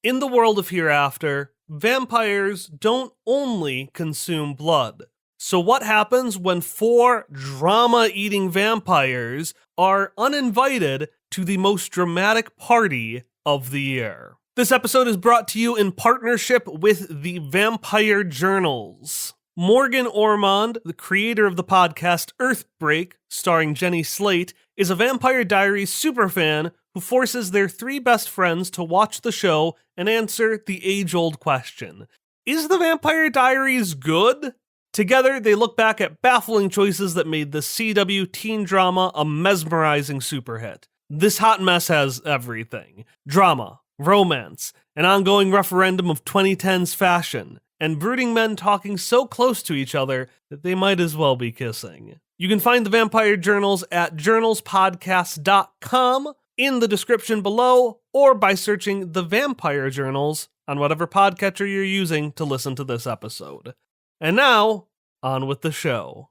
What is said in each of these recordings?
In the world of hereafter, vampires don't only consume blood. So what happens when 4 drama-eating vampires are uninvited to the most dramatic party of the year? This episode is brought to you in partnership with the Vampire Journals. Morgan Ormond, the creator of the podcast Earthbreak, starring Jenny Slate, is a Vampire Diaries superfan who forces their 3 best friends to watch the show and answer the age-old question: is the Vampire Diaries good? Together, they look back at baffling choices that made the CW teen drama a mesmerizing superhit. This hot mess has everything: drama, romance, an ongoing referendum of 2010's fashion, and brooding men talking so close to each other that they might as well be kissing. You can find the Vampire Journals at journalspodcast.com, in the description below, or by searching The Vampire Journals on whatever podcatcher you're using to listen to this episode. And now, on with the show.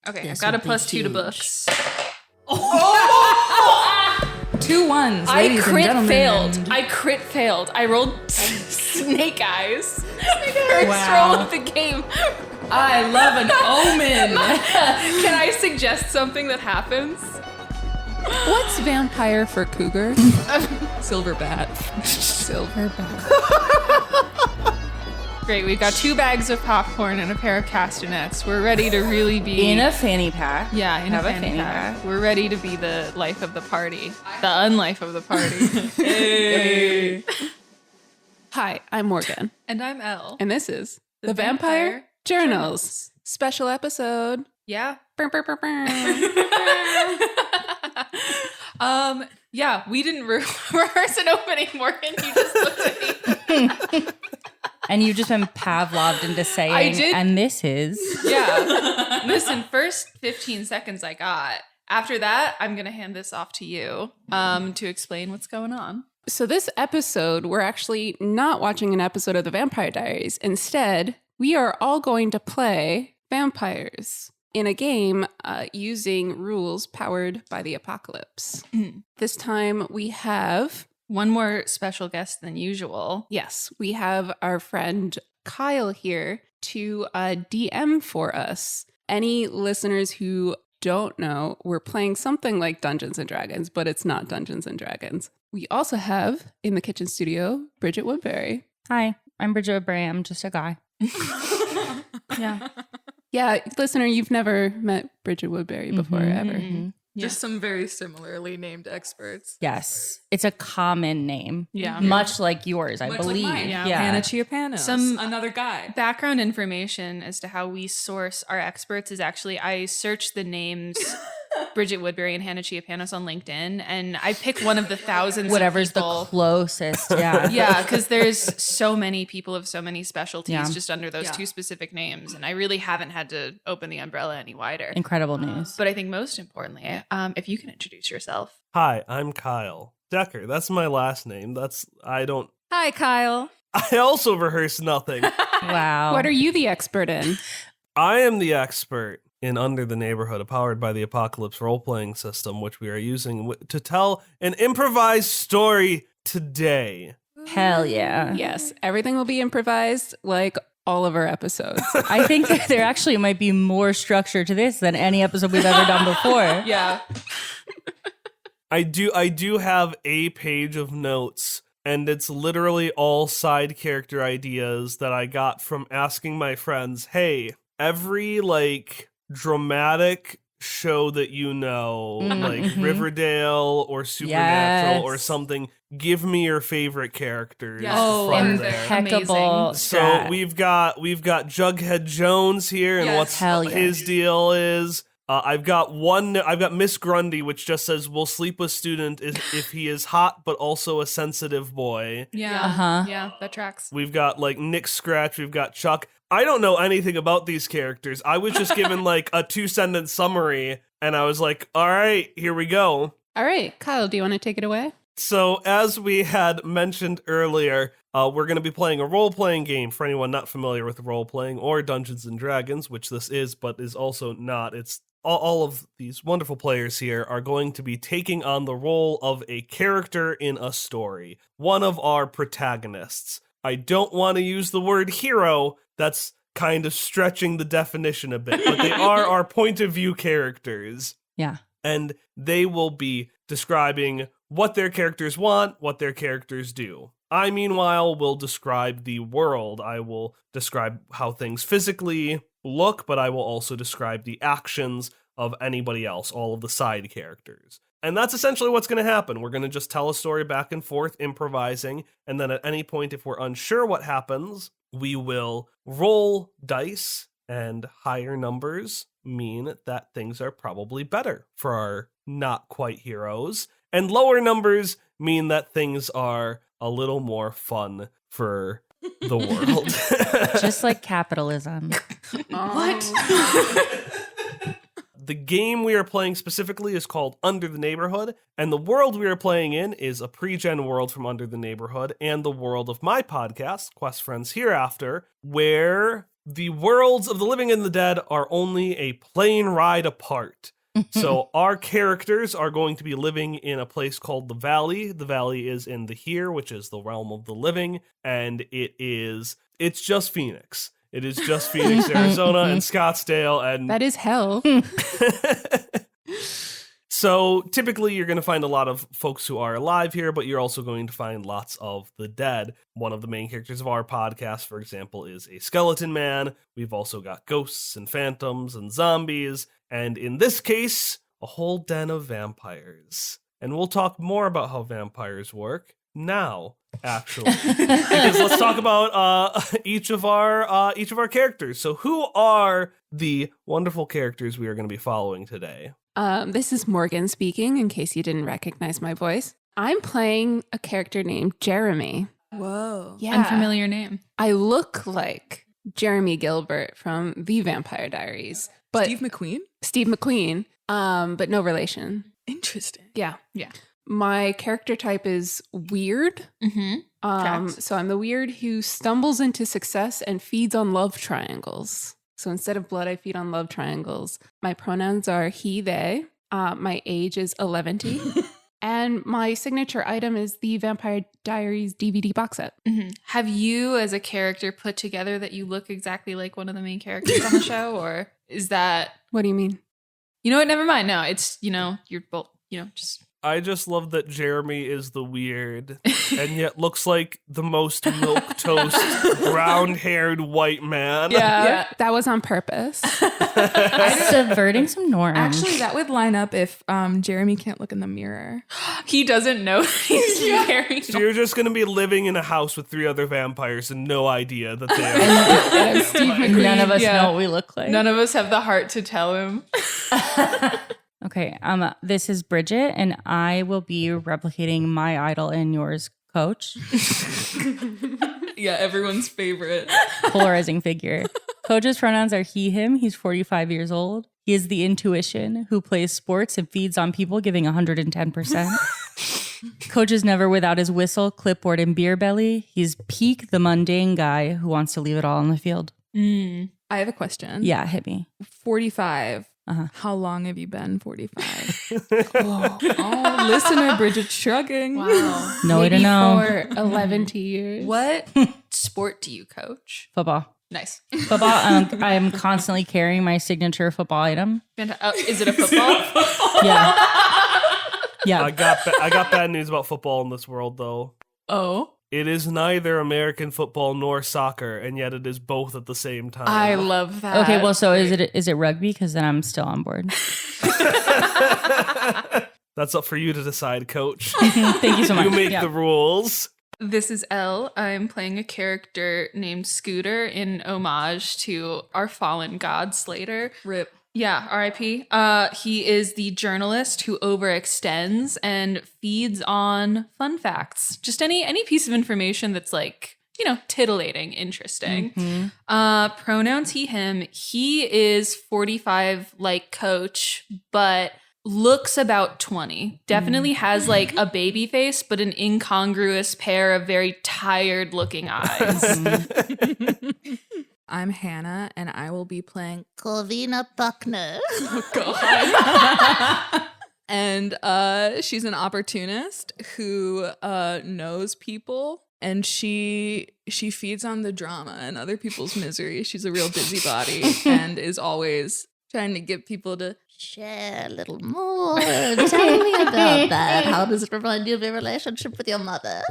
Okay, I've got a +2 to books. 2 ones, I crit failed. I rolled snake eyes. First roll of the game. I love an omen. Can I suggest something that happens? What's vampire for cougar? Silverbat. Silverbat. Great, we've got 2 bags of popcorn and a pair of castanets. We're ready to really be... In a fanny pack. Yeah, in a fanny pack. We're ready to be the life of the party. The unlife of the party. Hey. Hi, I'm Morgan. And I'm Elle. And this is The Vampire Journals. Special episode. Yeah. Brr, brr, brr, brr. Yeah, we didn't rehearse an opening, Morgan. You just looked at me. And you've just been Pavloved into saying, I did. And this is... Yeah. Listen, first 15 seconds I got. After that, I'm going to hand this off to you to explain what's going on. So this episode, we're actually not watching an episode of The Vampire Diaries. Instead, we are all going to play vampires in a game using rules powered by the apocalypse. This time we have... one more special guest than usual. Yes, we have our friend Kyle here to DM for us. Any listeners who don't know, we're playing something like Dungeons & Dragons, but it's not Dungeons & Dragons. We also have, in the kitchen studio, Bridget Woodbury. Hi, I'm Bridget Woodbury. I'm just a guy. Yeah. Yeah, listener, you've never met Bridget Woodbury before, ever. Mm-hmm. Yeah. Just some very similarly named experts. Yes, it's a common name. Yeah. Much like yours, I believe. Like mine. Yeah. Hannah Chiapanos, another guy. Background information as to how we source our experts is actually I search the names Bridget Woodbury and Hannah Chiapanos on LinkedIn, and I pick one of the thousands Whatever's of people. the closest, yeah. Yeah, because there's so many people of so many specialties Yeah. just under those 2 specific names, and I really haven't had to open the umbrella any wider. Incredible news. But I think most importantly, if you can introduce yourself. Hi, I'm Kyle Decker. That's my last name. Hi, Kyle. I also rehearse nothing. Wow. What are you the expert in? I am the expert in Under the Neighborhood, a powered by the Apocalypse role-playing system, which we are using to tell an improvised story today. Hell yeah. Yes, everything will be improvised like all of our episodes. I think that there actually might be more structure to this than any episode we've ever done before. Yeah. I do have a page of notes, and it's literally all side character ideas that I got from asking my friends, hey, every dramatic show that you know, like Riverdale or Supernatural or something, give me your favorite characters from there. Impeccable. So we've got Jughead Jones here, and what's his deal is. I've got Miss Grundy, which just says we'll sleep with student if he is hot but also a sensitive boy. Yeah. Yeah, that tracks. We've got Nick Scratch. We've got Chuck. I don't know anything about these characters. I was just given a 2-sentence summary, and I was like, all right, here we go. All right, Kyle, do you want to take it away? So as we had mentioned earlier, we're going to be playing a role-playing game for anyone not familiar with role-playing or Dungeons & Dragons, which this is, but is also not. It's all of these wonderful players here are going to be taking on the role of a character in a story, one of our protagonists. I don't want to use the word hero. That's kind of stretching the definition a bit, but they are our point of view characters. Yeah. And they will be describing what their characters want, what their characters do. I, meanwhile, will describe the world. I will describe how things physically look, but I will also describe the actions of anybody else, all of the side characters. And that's essentially what's going to happen. We're going to just tell a story back and forth, improvising, and then at any point, if we're unsure what happens, we will roll dice, and higher numbers mean that things are probably better for our not quite heroes, and lower numbers mean that things are a little more fun for the world. Just like capitalism. What? The game we are playing specifically is called Under the Neighborhood, and the world we are playing in is a pre-gen world from Under the Neighborhood and the world of my podcast, Quest Friends Hereafter, where the worlds of the living and the dead are only a plane ride apart. So our characters are going to be living in a place called the Valley. The Valley is in the here, which is the realm of the living, and it's just Phoenix. It is just Phoenix, Arizona, and Scottsdale, and That is hell. So typically you're going to find a lot of folks who are alive here, but you're also going to find lots of the dead. One of the main characters of our podcast, for example, is a skeleton man. We've also got ghosts and phantoms and zombies, and in this case, a whole den of vampires. And we'll talk more about how vampires work now, actually, because let's talk about each of our characters. So who are the wonderful characters we are going to be following today? This is Morgan speaking, in case you didn't recognize my voice. I'm playing a character named Jeremy. Whoa. Yeah. Unfamiliar name. I look like Jeremy Gilbert from The Vampire Diaries. But Steve McQueen, but no relation. Interesting. Yeah. Yeah. My character type is weird. Mm-hmm. So I'm the weird who stumbles into success and feeds on love triangles. So instead of blood, I feed on love triangles. My pronouns are he, they. My age is 11. And my signature item is the Vampire Diaries DVD box set. Mm-hmm. Have you, as a character, put together that you look exactly like one of the main characters on the show? Or is that... What do you mean? You know what? Never mind. No, it's, you're both, just... I just love that Jeremy is the weird and yet looks like the most milquetoast, brown-haired white man. Yeah, that was on purpose. Subverting some norms. Actually, that would line up if Jeremy can't look in the mirror. He doesn't know he's very... So you're just going to be living in a house with 3 other vampires and no idea that they are. Steve And none of us Yeah. know what we look like. None of us have the heart to tell him. Okay, this is Bridget, and I will be replicating my idol and yours, Coach. Yeah, everyone's favorite. Polarizing figure. Coach's pronouns are he, him. He's 45 years old. He is the intuition who plays sports and feeds on people, giving 110%. Coach is never without his whistle, clipboard, and beer belly. He's peak the mundane guy who wants to leave it all on the field. I have a question. Yeah, hit me. 45. Uh-huh. How long have you been 45? Oh, listener Bridget shrugging. Wow. No way to know. For 11 years. What sport do you coach? Football. Nice. Football. I am constantly carrying my signature football item. Is it a football? Yeah. Yeah. I got bad news about football in this world, though. Oh. It is neither American football nor soccer, and yet it is both at the same time. I love that. Okay, well, so is it rugby? Because then I'm still on board. That's up for you to decide, Coach. Thank you so much. You make Yeah. the rules. This is Elle. I'm playing a character named Scooter in homage to our fallen god Slater. Rip. Yeah, R.I.P. He is the journalist who overextends and feeds on fun facts. Just any piece of information that's like, titillating, interesting. Mm-hmm. Pronouns he, him. He is 45 like Coach, but looks about 20. Definitely has like a baby face, but an incongruous pair of very tired looking eyes. I'm Hannah, and I will be playing Corvina Buckner. And she's an opportunist who knows people, and she feeds on the drama and other people's misery. She's a real busybody and is always trying to get people to Share a little more. Tell me about that. How does it remind you of your relationship with your mother?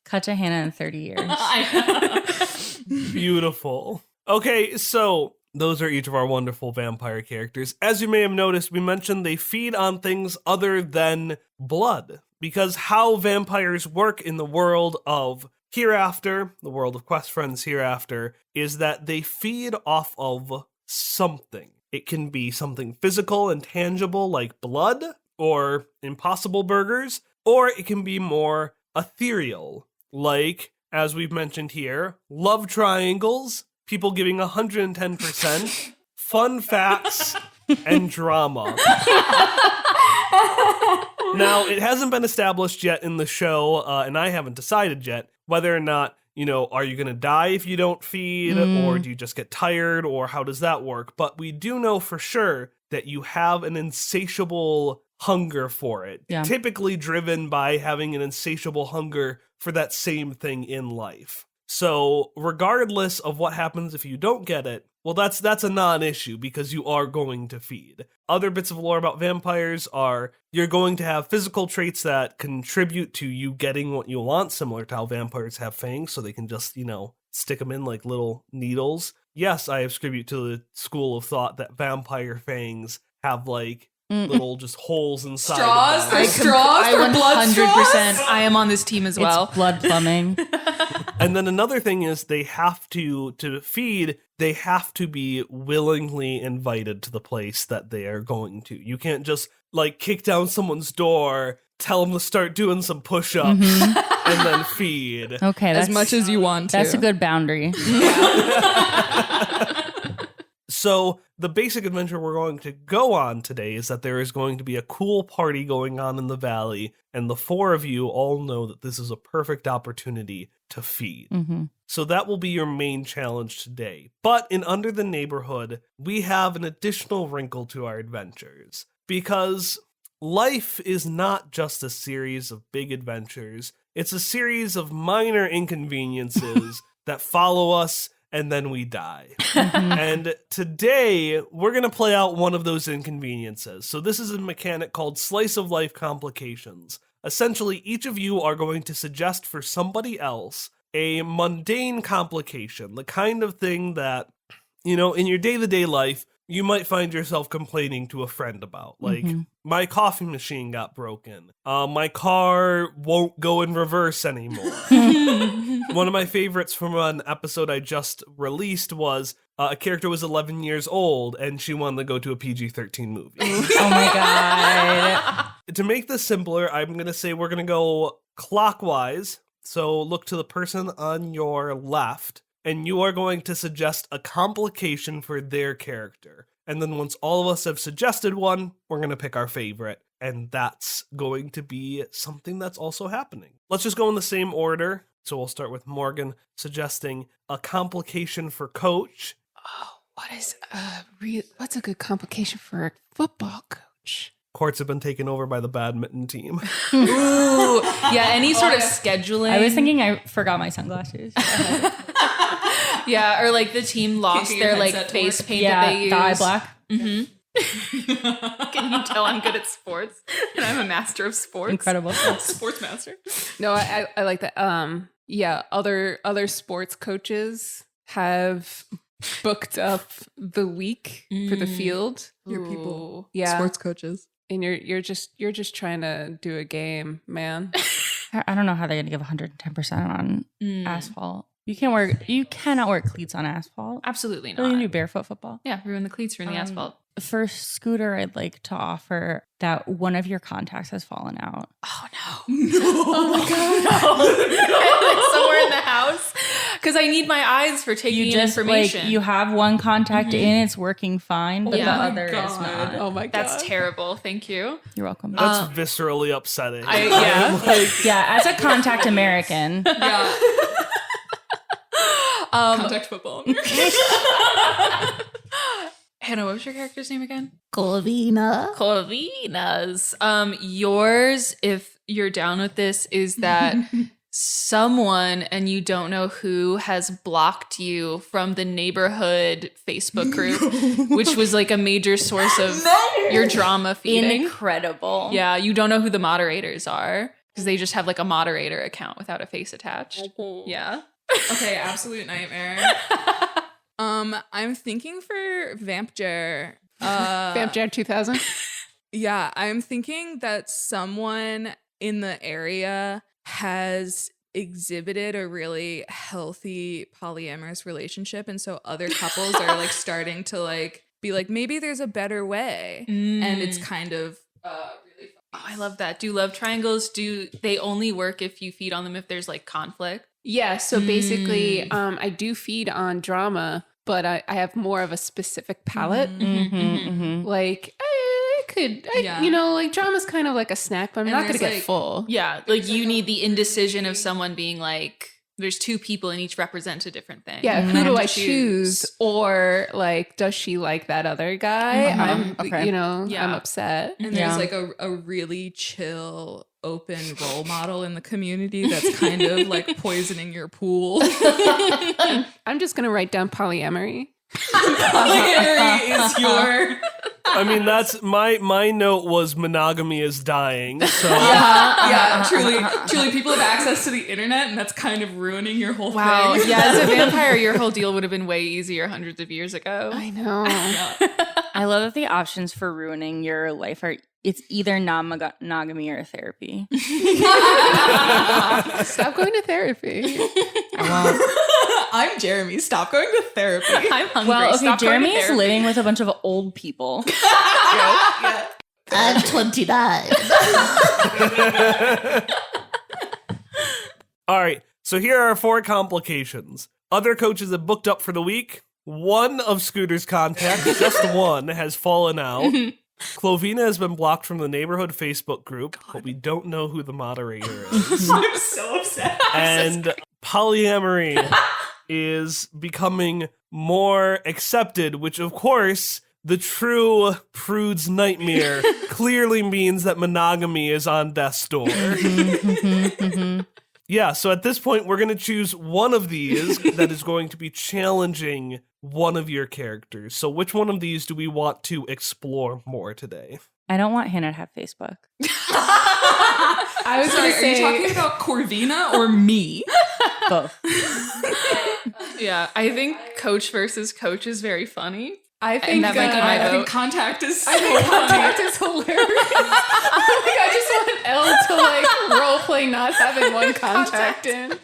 Cut to Hannah in 30 years. Beautiful. Okay, so those are each of our wonderful vampire characters. As you may have noticed, we mentioned they feed on things other than blood. Because how vampires work in the world of Hereafter, the world of Quest Friends Hereafter, is that they feed off of something. It can be something physical and tangible like blood or Impossible Burgers, or it can be more ethereal, like, as we've mentioned here, love triangles, people giving 110%, fun facts, and drama. Now, it hasn't been established yet in the show, and I haven't decided yet whether or not, are you going to die if you don't feed, or do you just get tired, or how does that work? But we do know for sure that you have an insatiable hunger for it, typically driven by having an insatiable hunger for that same thing in life. So regardless of what happens if you don't get it, well, that's a non-issue because you are going to feed. Other bits of lore about vampires are you're going to have physical traits that contribute to you getting what you want, similar to how vampires have fangs, so they can just, stick them in like little needles. Yes, I attribute to the school of thought that vampire fangs have like little just holes inside. Straws or blood straws? I am on this team as well. It's blood plumbing. And then another thing is they have to feed, they have to be willingly invited to the place that they are going to. You can't just like kick down someone's door, tell them to start doing some push-ups, and then feed. Okay, as much as you want to. That's a good boundary. So the basic adventure we're going to go on today is that there is going to be a cool party going on in the valley, and the four of you all know that this is a perfect opportunity to feed. So that will be your main challenge today. But in Under the Neighborhood, we have an additional wrinkle to our adventures, because life is not just a series of big adventures, it's a series of minor inconveniences that follow us and then we die. And today, we're going to play out one of those inconveniences. So this is a mechanic called Slice of Life Complications. Essentially, each of you are going to suggest for somebody else a mundane complication, the kind of thing that, in your day-to-day life, you might find yourself complaining to a friend about. Like, my coffee machine got broken. My car won't go in reverse anymore. One of my favorites from an episode I just released was a character was 11 years old and she wanted to go to a PG-13 movie. Oh my God. To make this simpler, I'm going to say we're going to go clockwise. So look to the person on your left, and you are going to suggest a complication for their character. And then once all of us have suggested one, we're going to pick our favorite. And that's going to be something that's also happening. Let's just go in the same order. So we'll start with Morgan suggesting a complication for Coach. Oh, what's a good complication for a football coach? Courts have been taken over by the badminton team. Ooh, yeah, any sort of scheduling. I was thinking I forgot my sunglasses. Yeah, or like the team lost their like face paint that they use. The eye black. Can you tell I'm good at sports? And I'm a master of sports. Incredible. Sports master. No, I like that. Other sports coaches have booked up the week for the field. Your people, yeah, sports coaches, and you're just trying to do a game, man. I don't know how they're gonna give 110% on asphalt. You cannot wear cleats on asphalt. Absolutely Really, not. you do barefoot football. Yeah, ruin the cleats, ruin the asphalt. For Scooter, I'd like to offer that one of your contacts has fallen out. Oh no! Oh my god! Somewhere in the house, because I need my eyes for taking in information. Like, you have one contact in, it's working fine, but the other is not. Oh my god, that's terrible. Thank you. You're welcome. That's viscerally upsetting. Yeah, as a contact American. Yeah. Contact football. Hannah, what was your character's name again? Corvina. Corvina's. Yours, if you're down with this, is that someone, and you don't know who, has blocked you from the neighborhood Facebook group, which was like a major source of your drama feeding. Incredible. Yeah, you don't know who the moderators are because they just have like a moderator account without a face attached. Yeah. Okay, absolute nightmare. I'm thinking for Vampjer. Vampire 2000. Yeah, I'm thinking that someone in the area has exhibited a really healthy polyamorous relationship, and so other couples are like starting to like be like, maybe there's a better way, and it's kind of really fun. Oh, I love that. Do love triangles, do they only work if you feed on them if there's like conflict? Yeah, so basically, I do feed on drama, but I have more of a specific palette. Like, Yeah. you know, like drama's kind of like a snack, but I'm And not going to there's, get like- full. Yeah, like you need the indecision of someone being like, there's two people and each represent a different thing. Yeah, And who I do have I to choose? Or like, does she like that other guy? Okay. You know, Yeah. I'm upset. And there's like a really chill, open role model in the community that's kind of like poisoning your pool. I'm just going to write down polyamory. Polyamory is your... I mean, that's my note was monogamy is dying. So Yeah, truly, people have access to the internet, and that's kind of ruining your whole Wow. thing. Yeah, as a vampire, your whole deal would have been way easier hundreds of years ago. I know. I love that the options for ruining your life are it's either non-monogamy or therapy. Stop going to therapy. I'm Jeremy. Stop going to therapy. I'm hungry. Well, okay, Stop going to Jeremy is therapy. living with a bunch of old people. I'm 29. all right. So here are 4 complications. Other coaches have booked up for the week. One of Scooter's contacts, just one, has fallen out. Clovina has been blocked from the neighborhood Facebook group, but we don't know who the moderator is. I'm so upset. And polyamory is becoming more accepted, which of course, the true prude's nightmare clearly means that monogamy is on death's door. Yeah, so at this point, we're going to choose one of these that is going to be challenging one of your characters. So which one of these do we want to explore more today? I don't want Hannah to have Facebook. I was Sorry, going to are say, you talking about Corvina or me? Both. Yeah, I think coach versus coach is very funny. I think that might be my I vote. think Contact is so I think funny. Contact is hilarious. I just want Elle to like role play not having one contact in.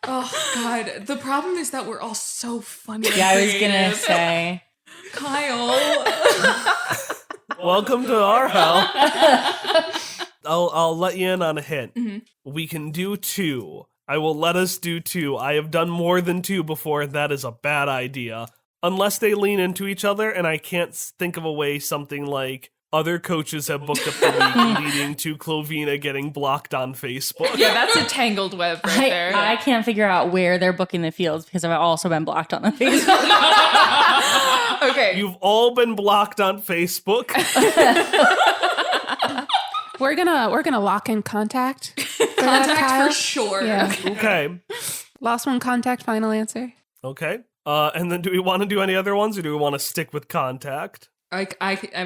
Oh God, the problem is that we're all so funny. and Yeah, I was gonna creative. say. Kyle. Welcome to our hell. I'll let you in on a hint. We can do 2. I will let us do 2. I have done more than 2 before, and that is a bad idea. Unless they lean into each other, and I can't think of a way something like other coaches have booked up the week leading to Clovina getting blocked on Facebook. Yeah, that's a tangled web right there. I can't figure out where they're booking the fields because I've also been blocked on the Facebook. Okay. You've all been blocked on Facebook. We're gonna lock in contact. Contact for sure. Yeah. Okay. Lost one contact. Final answer. Okay. And then do we want to do any other ones, or do we want to stick with contact?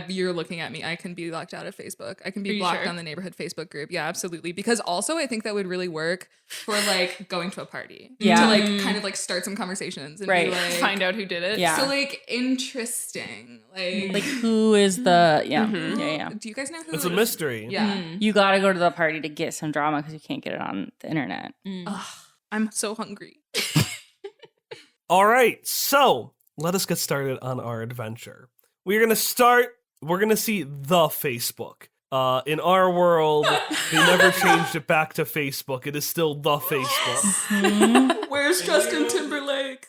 You're looking at me. I can be locked out of Facebook. I can Are be you blocked sure? on the neighborhood Facebook group. Yeah, absolutely. Because also I think that would really work for like going to a party. Yeah. To like kind of like start some conversations and Right. be like, Find out who did it. Yeah. So like interesting. Like who is the yeah. Do you guys know who It's a mystery. Yeah. You got to go to the party to get some drama because you can't get it on the internet. Ugh, I'm so hungry. All right, so let us get started on our adventure. We're going to see the Facebook. In our world, they never changed it back to Facebook. It is still the Facebook. Where's Justin Timberlake?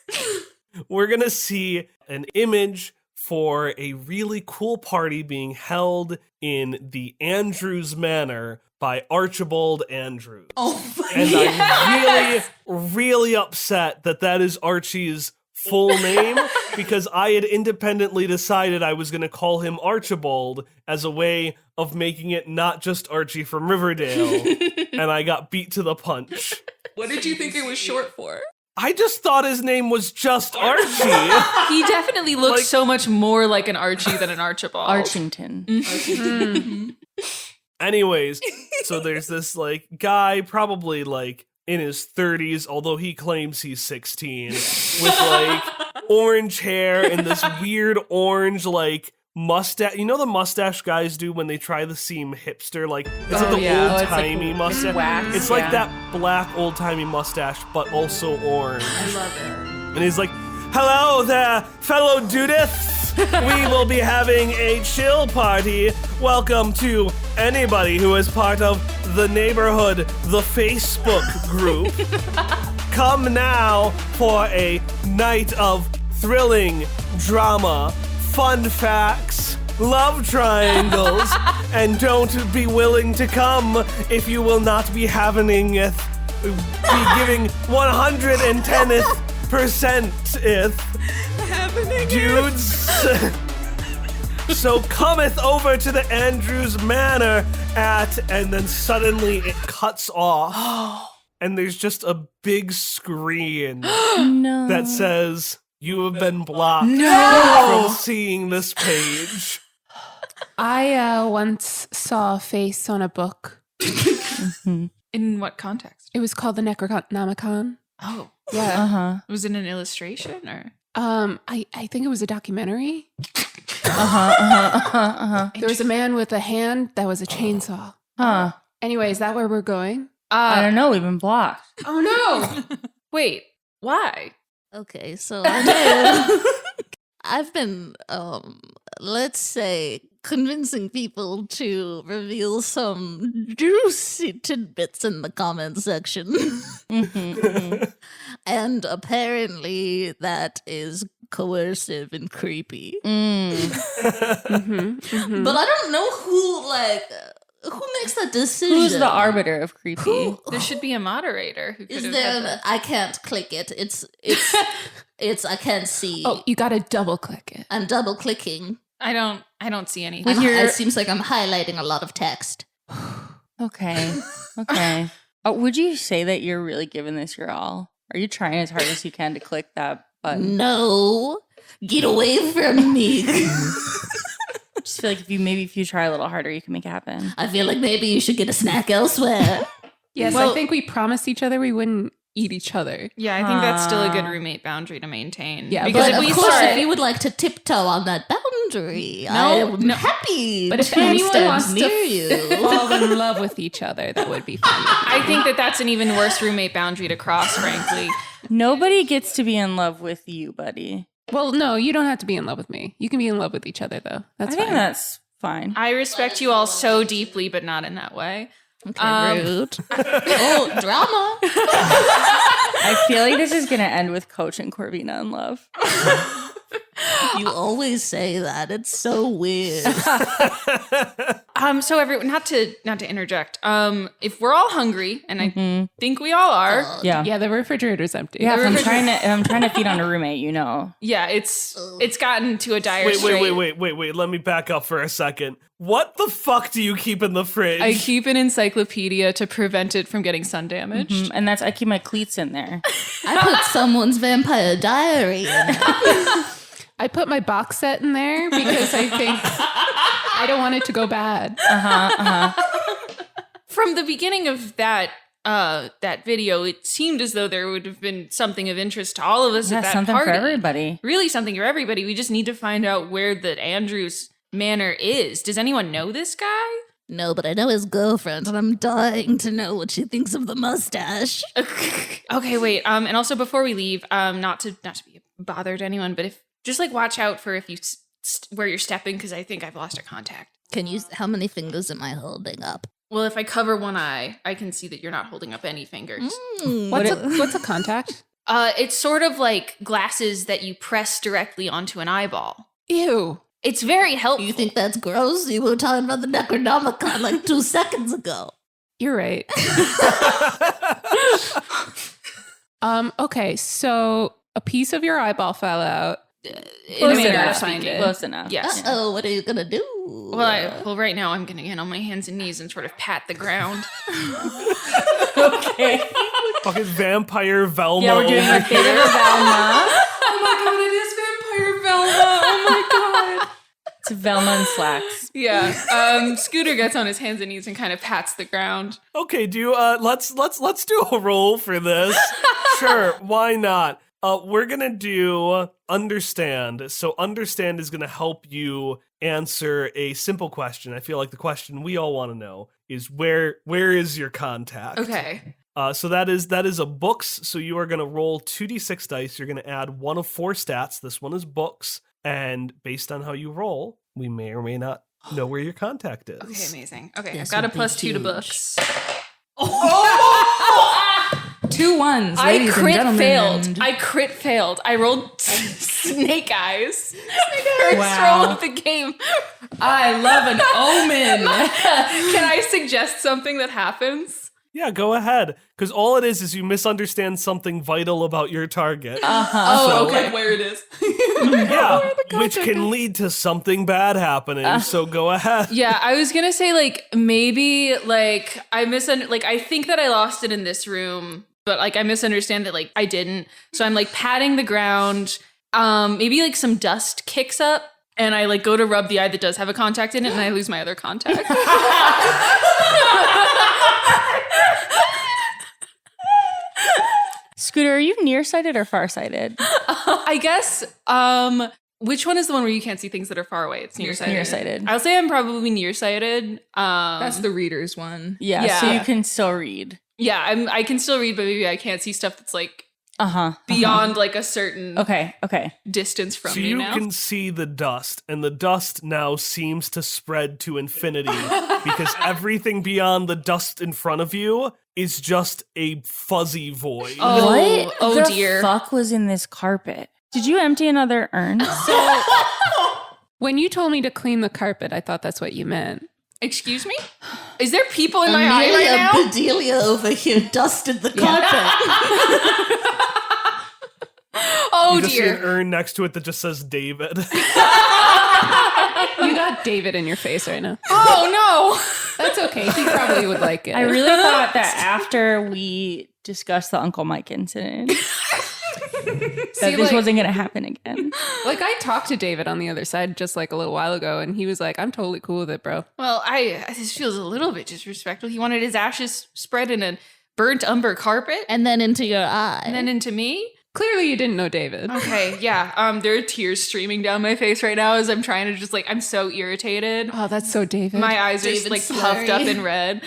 We're going to see an image for a really cool party being held in the Andrews Manor by Archibald Andrews. Oh my And I'm really, really upset that is Archie's full name because I had independently decided I was going to call him Archibald as a way of making it not just Archie from Riverdale, and I got beat to the punch. What did you think it was short for? I just thought his name was just Archie. He definitely looks Like- so much more like an Archie than an Archibald. Archington. Anyways, so there's this like guy probably like in his 30s, although he claims he's 16, with like orange hair and this weird orange like mustache. You know the mustache guys do when they try to seem hipster? Like it's like the old-timey mustache. wax, It's like that black old-timey mustache, but also orange. I love it. And he's like, "Hello there, fellow Judiths. We will be having a chill party. Welcome to anybody who is part of the neighborhood, the Facebook group. Come now for a night of thrilling drama, fun facts, love triangles, and don't be willing to come if you will not be having it. Be giving 110% dudes. So cometh over to the Andrews Manor and then suddenly it cuts off. And there's just a big screen No. that says, "You have been blocked from seeing this page." I once saw a face on a book. In what context? It was called the Necronomicon. Oh, Yeah. Uh-huh. was it an illustration or? I think it was a documentary. Uh-huh. There was a man with a hand that was a chainsaw. Huh. Anyway, is that where we're going? I don't know. We've been blocked. Oh no! Wait, why? Okay, so I know I've been, let's say, convincing people to reveal some juicy tidbits in the comment section. And apparently that is coercive and creepy. Mm-hmm. But I don't know who makes that decision. Who's the arbiter of creepy? Who- There should be a moderator who could Is have there? had that. I can't click it. It's. I can't see. Oh, you gotta double click it. I'm double clicking. I don't see anything. It seems like I'm highlighting a lot of text. Okay. Would you say that you're really giving this your all? Are you trying as hard as you can to click that button? No, get away from me. I just feel like if you try a little harder, you can make it happen. I feel like maybe you should get a snack elsewhere. Yes, Well- I think we promised each other we wouldn't eat each other. Yeah, I think that's still a good roommate boundary to maintain. Yeah, because But if of we course, start, if you would like to tiptoe on that boundary, No, I'm happy. But if to anyone stand wants near to you, fall in love with each other, that would be fun. I think that's an even worse roommate boundary to cross. Frankly, Nobody gets to be in love with you, buddy. Well, no, you don't have to be in love with me. You can be in love with each other, though. That's I think fine. that's fine. I respect you all so deeply, but not in that way. okay, rude. Oh, drama. I feel like this is going to end with Coach and Corvina in love. You always say that. It's so weird. So everyone, not to interject. If we're all hungry, and I think we all are, Yeah. Yeah, the refrigerator's empty. Yeah, if I'm trying to feed on a roommate, you know. yeah, it's gotten to a dire Wait, strait. wait. Let me back up for a second. What the fuck do you keep in the fridge? I keep an encyclopedia to prevent it from getting sun damaged. And I keep my cleats in there. I put someone's vampire diary in it. I put my box set in there because I think I don't want it to go bad. From the beginning of that video, it seemed as though there would have been something of interest to all of us Yeah, at that something party. for everybody. Really something for everybody. We just need to find out where the Andrews Manor is. Does anyone know this guy? No, but I know his girlfriend, and I'm dying to know what she thinks of the mustache. Okay, wait. And also before we leave, not to be a bother to anyone, but if just like watch out for if you where you're stepping, because I think I've lost a contact. Can you? How many fingers am I holding up? Well, if I cover one eye, I can see that you're not holding up any fingers. What's a contact? It's sort of like glasses that you press directly onto an eyeball. Ew. It's very helpful. You think that's gross? You were talking about the Necronomicon like 2 seconds ago. You're right. Okay, so A piece of your eyeball fell out. In a manner enough. of speaking. Close enough. Yes. Uh-oh, what are you gonna do? Well, right now I'm gonna get on my hands and knees and sort of pat the ground. Okay. Fucking vampire Velma. Yeah, we're doing a bit of a Velma. Oh my god, it is Vampire Velma. Oh my god. It's Velma and slacks. Yeah. Scooter gets on his hands and knees and kind of pats the ground. Okay, let's do a roll for this. Sure, why not? We're gonna do understand. So understand is gonna help you answer a simple question. I feel like the question we all want to know is where is your contact? Okay. So that is a books. So you are gonna roll 2d6 dice. You're gonna add one of 4 stats. This one is books, and based on how you roll, we may or may not know where your contact is. Okay, amazing. Okay, This I've got a would be +2 to huge. books. 2 ones, I ladies and crit gentlemen. failed. I crit failed. I rolled snake eyes. First Wow. roll of the game. I love an omen. Can I suggest something that happens? Yeah, go ahead. Because all it is you misunderstand something vital about your target. Oh, So- okay. Where it is. Yeah, which can lead to something bad happening. So go ahead. Yeah, I was gonna say maybe I think that I lost it in this room, but I misunderstand that I didn't. So I'm patting the ground. Maybe some dust kicks up, and I go to rub the eye that does have a contact in it, and I lose my other contact. Scooter, are you nearsighted or farsighted? I guess. Which one is the one where you can't see things that are far away? It's nearsighted. Nearsighted. I'll say I'm probably nearsighted. That's the reader's one. Yeah, so Yeah. you can still read. Yeah, I can still read, but maybe I can't see stuff that's Uh-huh. beyond a certain Okay. distance from So me you now. can see the dust, and the dust now seems to spread to infinity because everything beyond the dust in front of you is just a fuzzy void. Oh, What oh the dear. fuck was in this carpet? Did you empty another urn? When you told me to clean the carpet, I thought that's what you meant. Excuse me? Is there people in my eye right Amelia now? Bedelia over here dusted the carpet. Oh You just see an dear. urn next to it that just says David. You got David in your face right now. Oh That's okay. He probably would like it. I really thought that after we discussed the Uncle Mike incident, that this wasn't going to happen again. Like, I talked to David on the other side just a little while ago, and he was like, I'm totally cool with it, bro. no. Well, this feels a little bit disrespectful. He wanted his ashes spread in a burnt umber carpet And then into your eye. and then into me. Clearly, you didn't know David. Okay, yeah. There are tears streaming down my face right now as I'm trying to just I'm so irritated. Oh, that's so David. My eyes are David puffed up slurry. in red.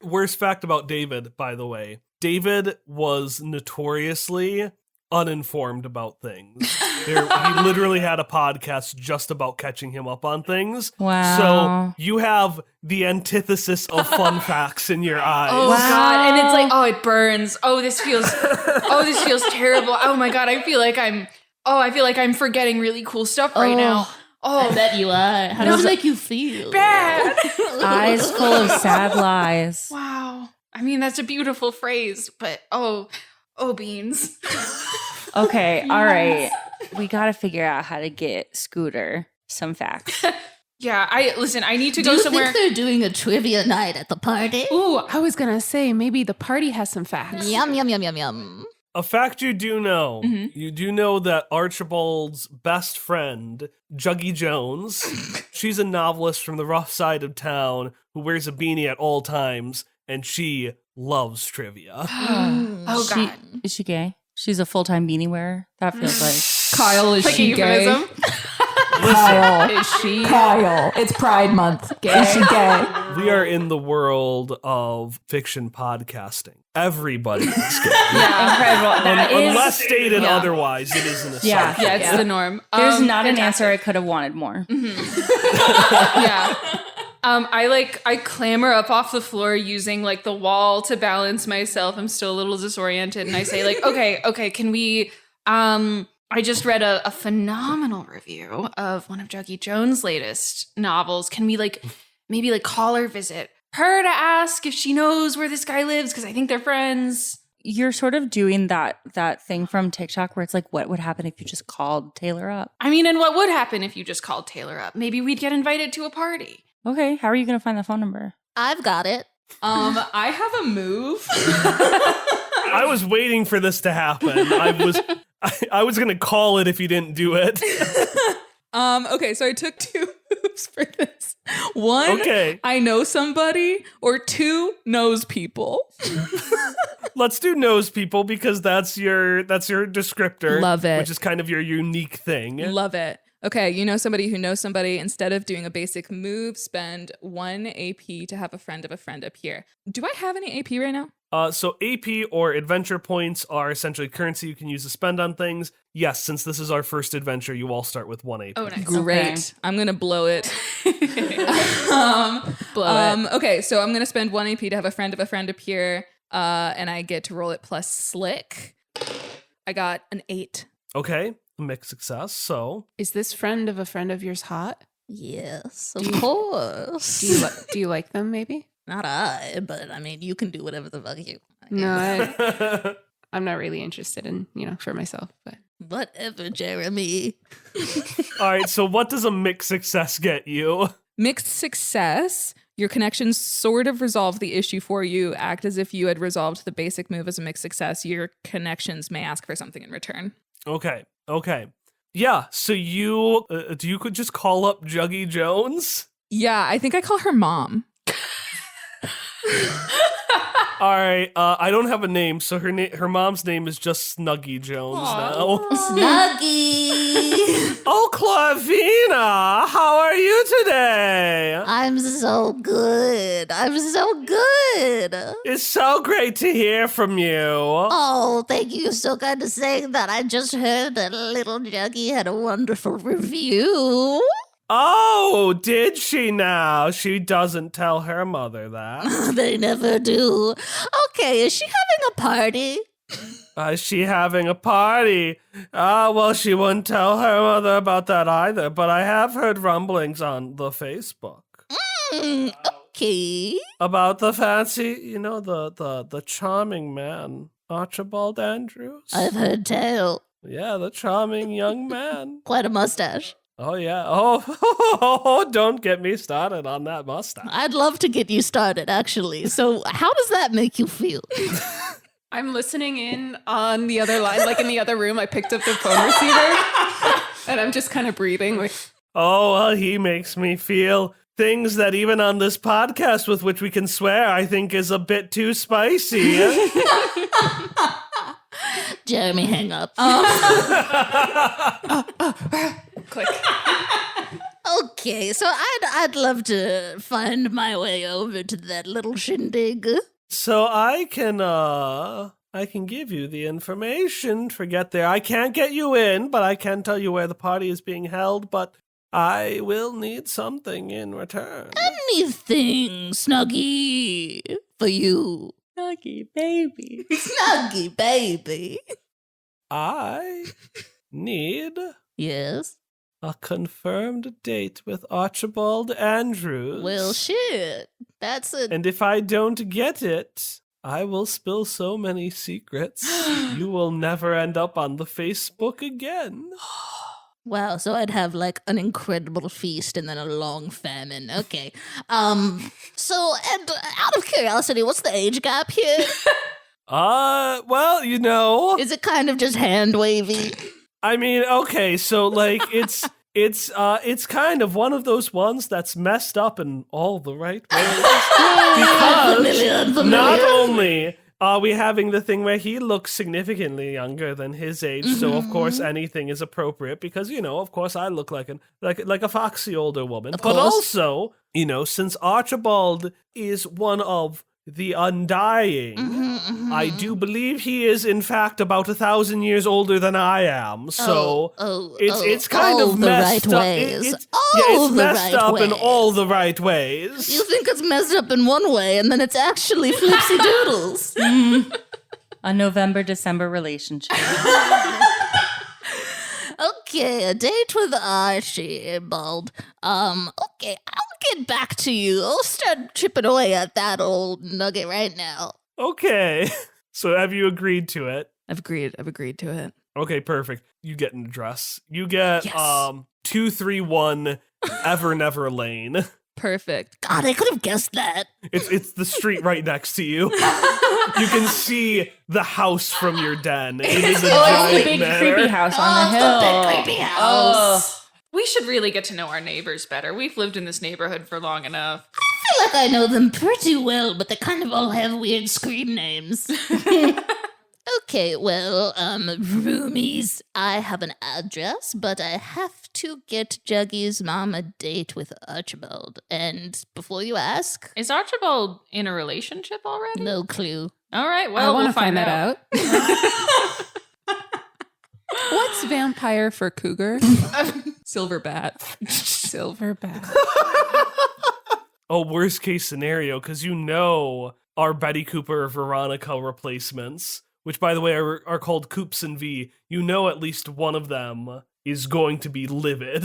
Worst fact about David, by the way. David was notoriously uninformed about things. He literally had a podcast just about catching him up on things. Wow. So you have the antithesis of fun facts in your eyes. Oh god, and it's it burns. This feels terrible. Oh my god, I feel like I'm forgetting really cool stuff right now. I bet you are. How does it make you feel? Bad. Eyes full of sad lies. Wow. I mean, that's a beautiful phrase, but oh beans. Okay, all right. We got to figure out how to get Scooter some facts. Yeah, I need to Do go you somewhere. think they're doing a trivia night at the party? Ooh, I was going to say, maybe the party has some facts. Yum, yum, yum, yum, yum. A fact you do know, you do know that Archibald's best friend, Juggy Jones, she's a novelist from the rough side of town who wears a beanie at all times, and she loves trivia. Oh god. Is she gay? She's a full-time beanie wearer? That feels like... Kyle, is Like a euphemism? Kyle, is she? Kyle, it's Pride Month. Is she gay? We are in the world of fiction podcasting. Everybody is gay. Incredible. That is... Unless stated otherwise, it is an assumption. Yeah. Yeah, it's the norm. There's not an fantastic. answer I could have wanted more. Yeah. I clamber up off the floor using the wall to balance myself. I'm still a little disoriented, and I say okay, can we I just read a phenomenal review of one of Juggy Jones' latest novels. Can we maybe call her, visit her to ask if she knows where this guy lives, because I think they're friends. you're sort of doing that thing from TikTok where it's like, what would happen if you just called Taylor up? I mean, and what would happen if you just called Taylor up? Maybe we'd get invited to a party. Okay, how are you going to find the phone number? I've got it. I have a move. I was waiting for this to happen. I was gonna call it if you didn't do it. Okay, so I took 2 moves for this. 1, Okay. I know somebody, or 2, knows people. Let's do knows people because that's your descriptor. Love it. Which is kind of your unique thing. Love it. Okay, you know somebody who knows somebody. Instead of doing a basic move, spend 1 AP to have a friend of a friend appear. Do I have any AP right now? So AP or adventure points are essentially currency you can use to spend on things. Yes, since this is our first adventure, you all start with 1 AP. Oh, nice. Great. Okay. I'm gonna blow it. Blow it. Okay, so I'm gonna spend 1 AP to have a friend of a friend appear, and I get to roll it plus slick. I got an 8. Okay, mixed success. So Is this friend of yours hot? Yes, of course. Do you like them, maybe? Not I, but I mean, you can do whatever the fuck you want. No, I'm not really interested in, for myself, but. Whatever, Jeremy. all right, so what does a mixed success get you? Mixed success. Your connections sort of resolve the issue for you. Act as if you had resolved the basic move as a mixed success. Your connections may ask for something in return. Okay. Yeah, so you could just call up Juggy Jones? Yeah, I think I call her mom. All right, I don't have a name, so her mom's name is just Snuggy Jones now. Snuggy! Oh, Clavina, how are you today? I'm so good. It's so great to hear from you. Oh, thank you. So kind of saying that. I just heard that little Juggy had a wonderful review. Oh, did she now? She doesn't tell her mother that. They never do. Okay, is she having a party? Is she having a party? Well, she wouldn't tell her mother about that either, but I have heard rumblings on the Facebook. Okay. About the fancy, the charming man, Archibald Andrews. I've heard tell. Yeah, the charming young man. Quite a mustache. Oh, yeah. Oh, don't get me started on that mustache. I'd love to get you started, actually. So, how does that make you feel? I'm listening in on the other line, like in the other room. I picked up the phone receiver and I'm just kind of breathing. Like, Oh, well, he makes me feel things that even on this podcast with which we can swear, I think is a bit too spicy. Jeremy, hang up. click. Okay, so I'd love to find my way over to that little shindig. So I can give you the information to get there. I can't get you in, but I can tell you where the party is being held, but I will need something in return. Anything, Snuggy, for you. Snuggy, baby. Snuggy, baby. I need Yes. a confirmed date with Archibald Andrews. Well, shit. That's a... And if I don't get it, I will spill so many secrets, you will never end up on the Facebook again. Wow, so I'd have like an incredible feast and then a long famine. Okay. So, and out of curiosity, what's the age gap here? Well, Is it kind of just hand wavy? I mean, okay, so like it's kind of one of those ones that's messed up in all the right ways. Because not only are we having the thing where he looks significantly younger than his age, so of course anything is appropriate because of course I look like a foxy older woman. But also, since Archibald is one of the undying, I do believe he is in fact about 1,000 years older than I am. So it's kind of messed up. It's messed up in all the right ways. You think it's messed up in one way, and then it's actually flipsy doodles. A November-December relationship. Okay, a date with Archibald. Okay, I'll get back to you. I'll start chipping away at that old nugget right now. Okay. So have you agreed to it? I've agreed to it. Okay, perfect. You get an address. You get Yes. 231 Ever Never Lane. Perfect. God, I could have guessed that. It's the street right next to you. You can see the house from your den. It is a It's the giant big manor. creepy house on the the hill. big creepy house. We should really get to know our neighbors better. We've lived in this neighborhood for long enough. I feel like I know them pretty well, but they kind of all have weird screen names. Okay, well, roomies, I have an address, but I have to get Juggy's mom a date with Archibald. And before you ask, Is Archibald in a relationship already? no clue. All right, I well, want we'll to find that out. out. What's vampire for cougar? Silverbat. Silverbat. Oh, worst case scenario, because you know our Betty Cooper Veronica replacements, which by the way are called Coops and V, you know at least one of them is going to be livid.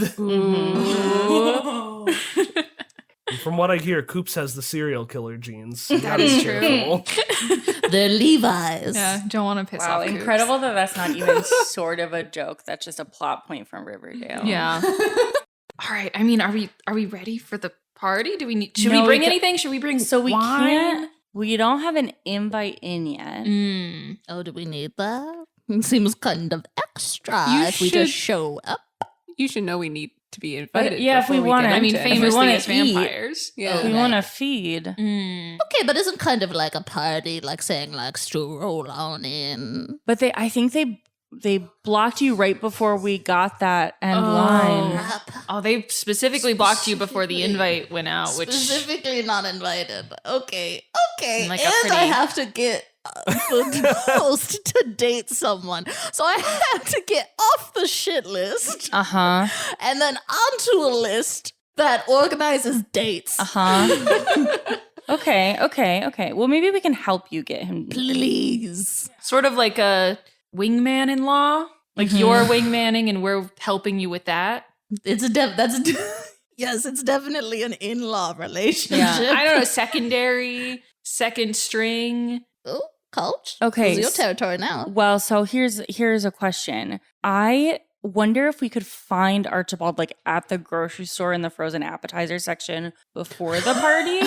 And from what I hear, Coops has the serial killer genes. So you That gotta is be true. careful. They're Levi's. Yeah, don't want to piss Wow, off Coops. incredible that that's not even sort of a joke. That's just a plot point from Riverdale. Yeah. All right. I mean, are we ready for the party? Should No, we bring we ca- anything? Should we bring So we wine? can't. We don't have an invite in yet. Oh, do we need that? It seems kind of extra You if we should- just show up. You should know we need to be invited. yeah, if we before wanna- get I mean, into it. we famously wanna as eat- vampires. Yeah. We Okay. want to feed. Okay, but isn't kind of like a party, like saying like stroll on in. But I think they blocked you right before we got that end line. Crap. Oh, they specifically blocked you before the invite went out, which Specifically not invited. Okay. Like a and I pretty- have to get the host to date someone. So I have to get off the shit list Uh-huh. and then onto a list that organizes dates. Uh-huh. Okay. Well, maybe we can help you get him. Please. sort of like a wingman in law. Like you're wingmanning and we're helping you with that. It's yes, it's definitely an in-law relationship. Yeah. I don't know, secondary, second string. Oh, coach. Okay, This is your territory now. Well, so here's a question. I wonder if we could find Archibald like at the grocery store in the frozen appetizer section before the party.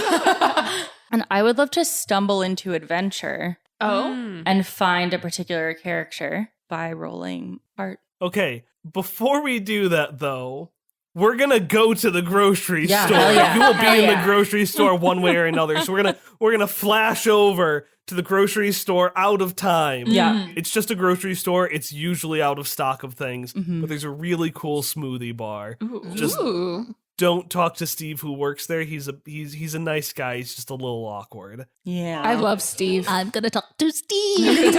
And I would love to stumble into adventure Oh. and find a particular character by rolling art. Okay, before we do that though, we're gonna go to the grocery Yeah, store. hell yeah, You will be hell in yeah. the grocery store one way or another. So we're gonna flash over to the grocery store out of time. Yeah. It's just a grocery store. It's usually out of stock of things, Mhm. but there's a really cool smoothie bar. Ooh. Just Ooh. don't talk to Steve who works there. He's a nice guy. He's just a little awkward. Yeah. I love Steve. I'm gonna talk to Steve.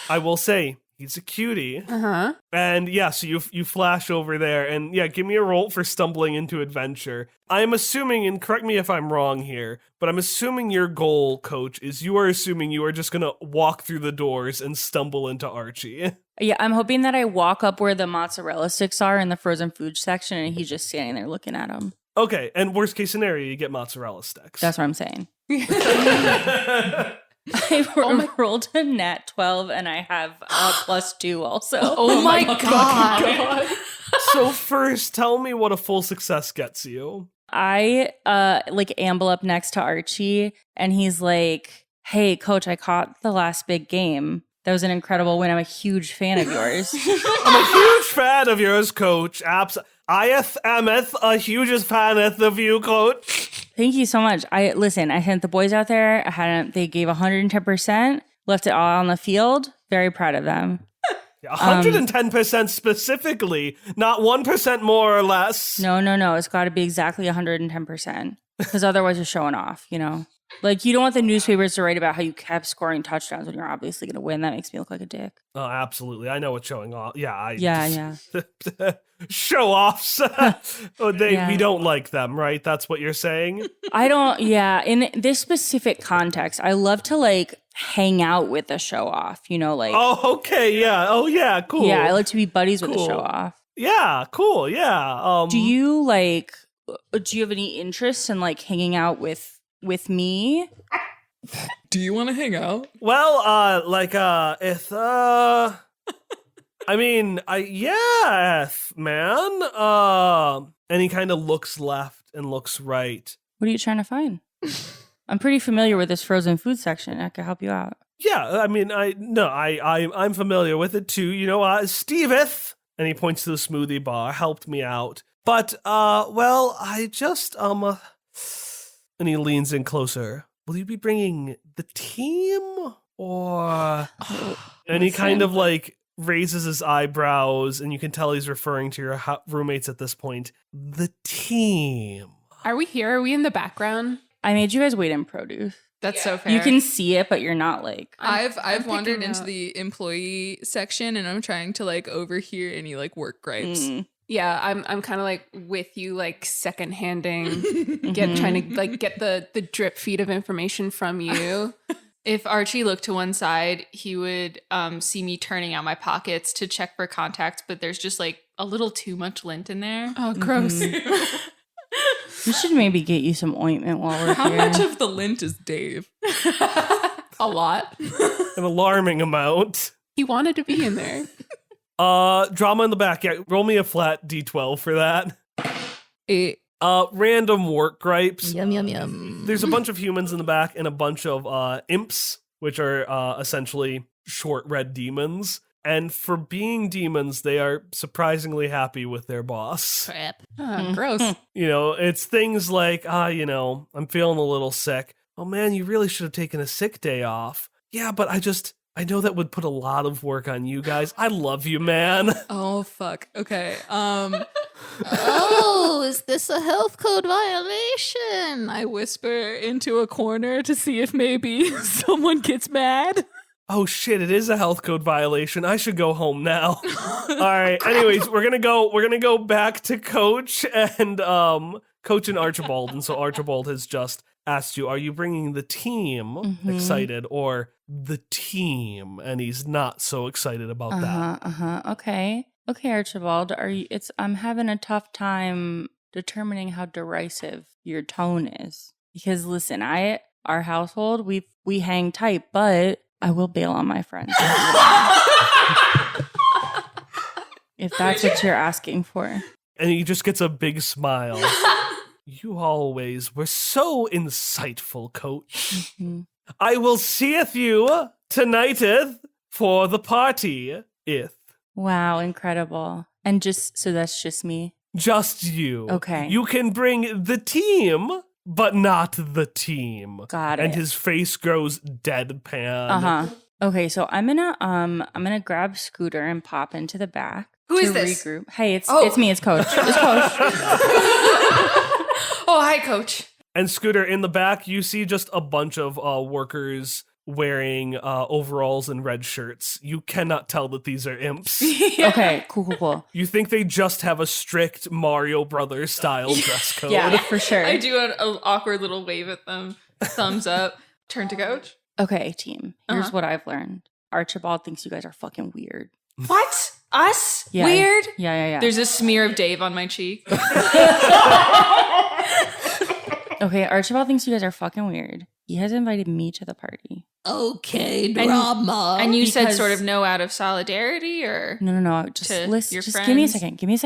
I will say he's a cutie. Uh-huh. And yeah, so you flash over there, and yeah, give me a roll for stumbling into adventure. I'm assuming, and correct me if I'm wrong here, but I'm assuming your goal, Coach, is you are assuming you are just gonna walk through the doors and stumble into Archie. Yeah, I'm hoping that I walk up where the mozzarella sticks are in the frozen food section and he's just standing there looking at them. Okay, and worst case scenario, you get mozzarella sticks. That's what I'm saying. I rolled a nat 12 and I have a +2 also. Oh my god. So first, tell me what a full success gets you. I like amble up next to Archie and he's like, "Hey coach, I caught the last big game. That was an incredible win. I'm a huge fan of yours." I'm a huge fan of yours, Coach. I am a huge fan of you, Coach. Thank you so much. I sent the boys out there. They gave 110%, left it all on the field. Very proud of them. 110% specifically, not 1% more or less. No. It's got to be exactly 110% because otherwise you're showing off, you know? Like, you don't want the newspapers to write about how you kept scoring touchdowns when you're obviously going to win. That makes me look like a dick. Oh, absolutely. I know what's showing off. Yeah. Yeah. Show offs. Yeah. We don't like them, right? That's what you're saying? In this specific context, I love to like hang out with the show off, you know, like, Oh, okay. Yeah. Oh, yeah. Cool. yeah, I like to be buddies with the Cool. show off. Yeah. Cool. Yeah. Do you have any interest in like hanging out with me? Do you want to hang out? Well, yes, man. And he kind of looks left and looks right. What are you trying to find? I'm pretty familiar with this frozen food section. I could help you out. Yeah, I mean, I'm familiar with it too. Steveth, and he points to the smoothie bar, helped me out. But, I just, and he leans in closer. Will you be bringing the team, or? And he kind of raises his eyebrows, and you can tell he's referring to your roommates at this point. The team. Are we here? Are we in the background? I made you guys wait in produce. That's so fair. You can see it, but you're not I've wandered picking into out- the employee section and I'm trying to overhear any work gripes. Yeah, I'm kind of with you, second-handing, trying to get the drip feed of information from you. If Archie looked to one side, he would see me turning out my pockets to check for contacts, but there's just a little too much lint in there. Oh, gross. We should maybe get you some ointment while we're How here. much of the lint is Dave? A lot. An alarming amount. He wanted to be in there. Drama in the back. Yeah, roll me a flat D12 for that. 8. Random work gripes. Yum, yum, yum. There's a bunch of humans in the back and a bunch of imps, which are essentially short red demons. And for being demons, they are surprisingly happy with their boss. Crap. Gross. It's things like, I'm feeling a little sick. Oh man, you really should have taken a sick day off. Yeah, but I know that would put a lot of work on you guys. I love you, man. Oh, fuck. Okay. Oh, is this a health code violation? I whisper into a corner to see if maybe someone gets mad. Oh shit, it is a health code violation. I should go home now. All right. Anyways, we're going to go back to Coach and Archibald. And so Archibald has just asked you, are you bringing the team excited or the team? And he's not so excited about that. Okay, Archibald. I'm having a tough time determining how derisive your tone is. Because listen, our household, we hang tight, but I will bail on my friends. If that's what you're asking for. And he just gets a big smile. You always were so insightful, Coach. I will seeth you tonighteth for the party, Wow, incredible. And so that's just me? Just you. Okay. You can bring the team, but not the team. Got it. And his face grows deadpan. Okay, so I'm gonna grab Scooter and pop into the back. Who is to this? Regroup. Hey, it's me, it's Coach. It's Coach. Oh, hi, Coach. And Scooter, in the back, you see just a bunch of workers wearing overalls and red shirts. You cannot tell that these are imps. Okay, cool. You think they just have a strict Mario Brothers style dress code. Yeah, for sure. I do an awkward little wave at them. Thumbs up. Turn to Coach. Okay, team. Here's what I've learned. Archibald thinks you guys are fucking weird. What? Us? Yeah, Weird? Yeah. There's a smear of Dave on my cheek. Okay, Archibald thinks you guys are fucking weird. He has invited me to the party. Okay, drama. And you said Because- sort of no out of solidarity, or? No. Just To listen. your Just give me a friends? second. Give me a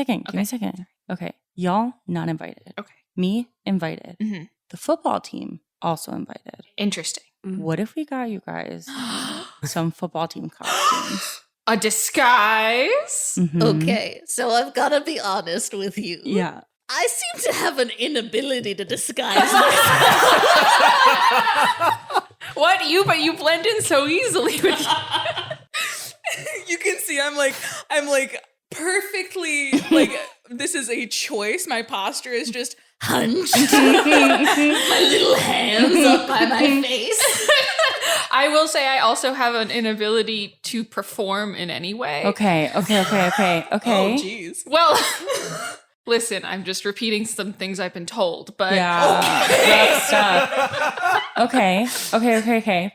second. Okay, y'all not invited. Okay. Me invited. Mhm. The football team also invited. Interesting. What if we got you guys some football team costumes? A disguise? Mhm. Okay, so I've got to be honest with you. Yeah. I seem to have an inability to disguise myself. What? But you blend in so easily with You can see I'm perfectly this is a choice. My posture is just Hunched. My little hands up by my face. I will say I also have an inability to perform in any way. Okay. oh jeez. Well, listen, I'm just repeating some things I've been told, but Rough stuff. Okay.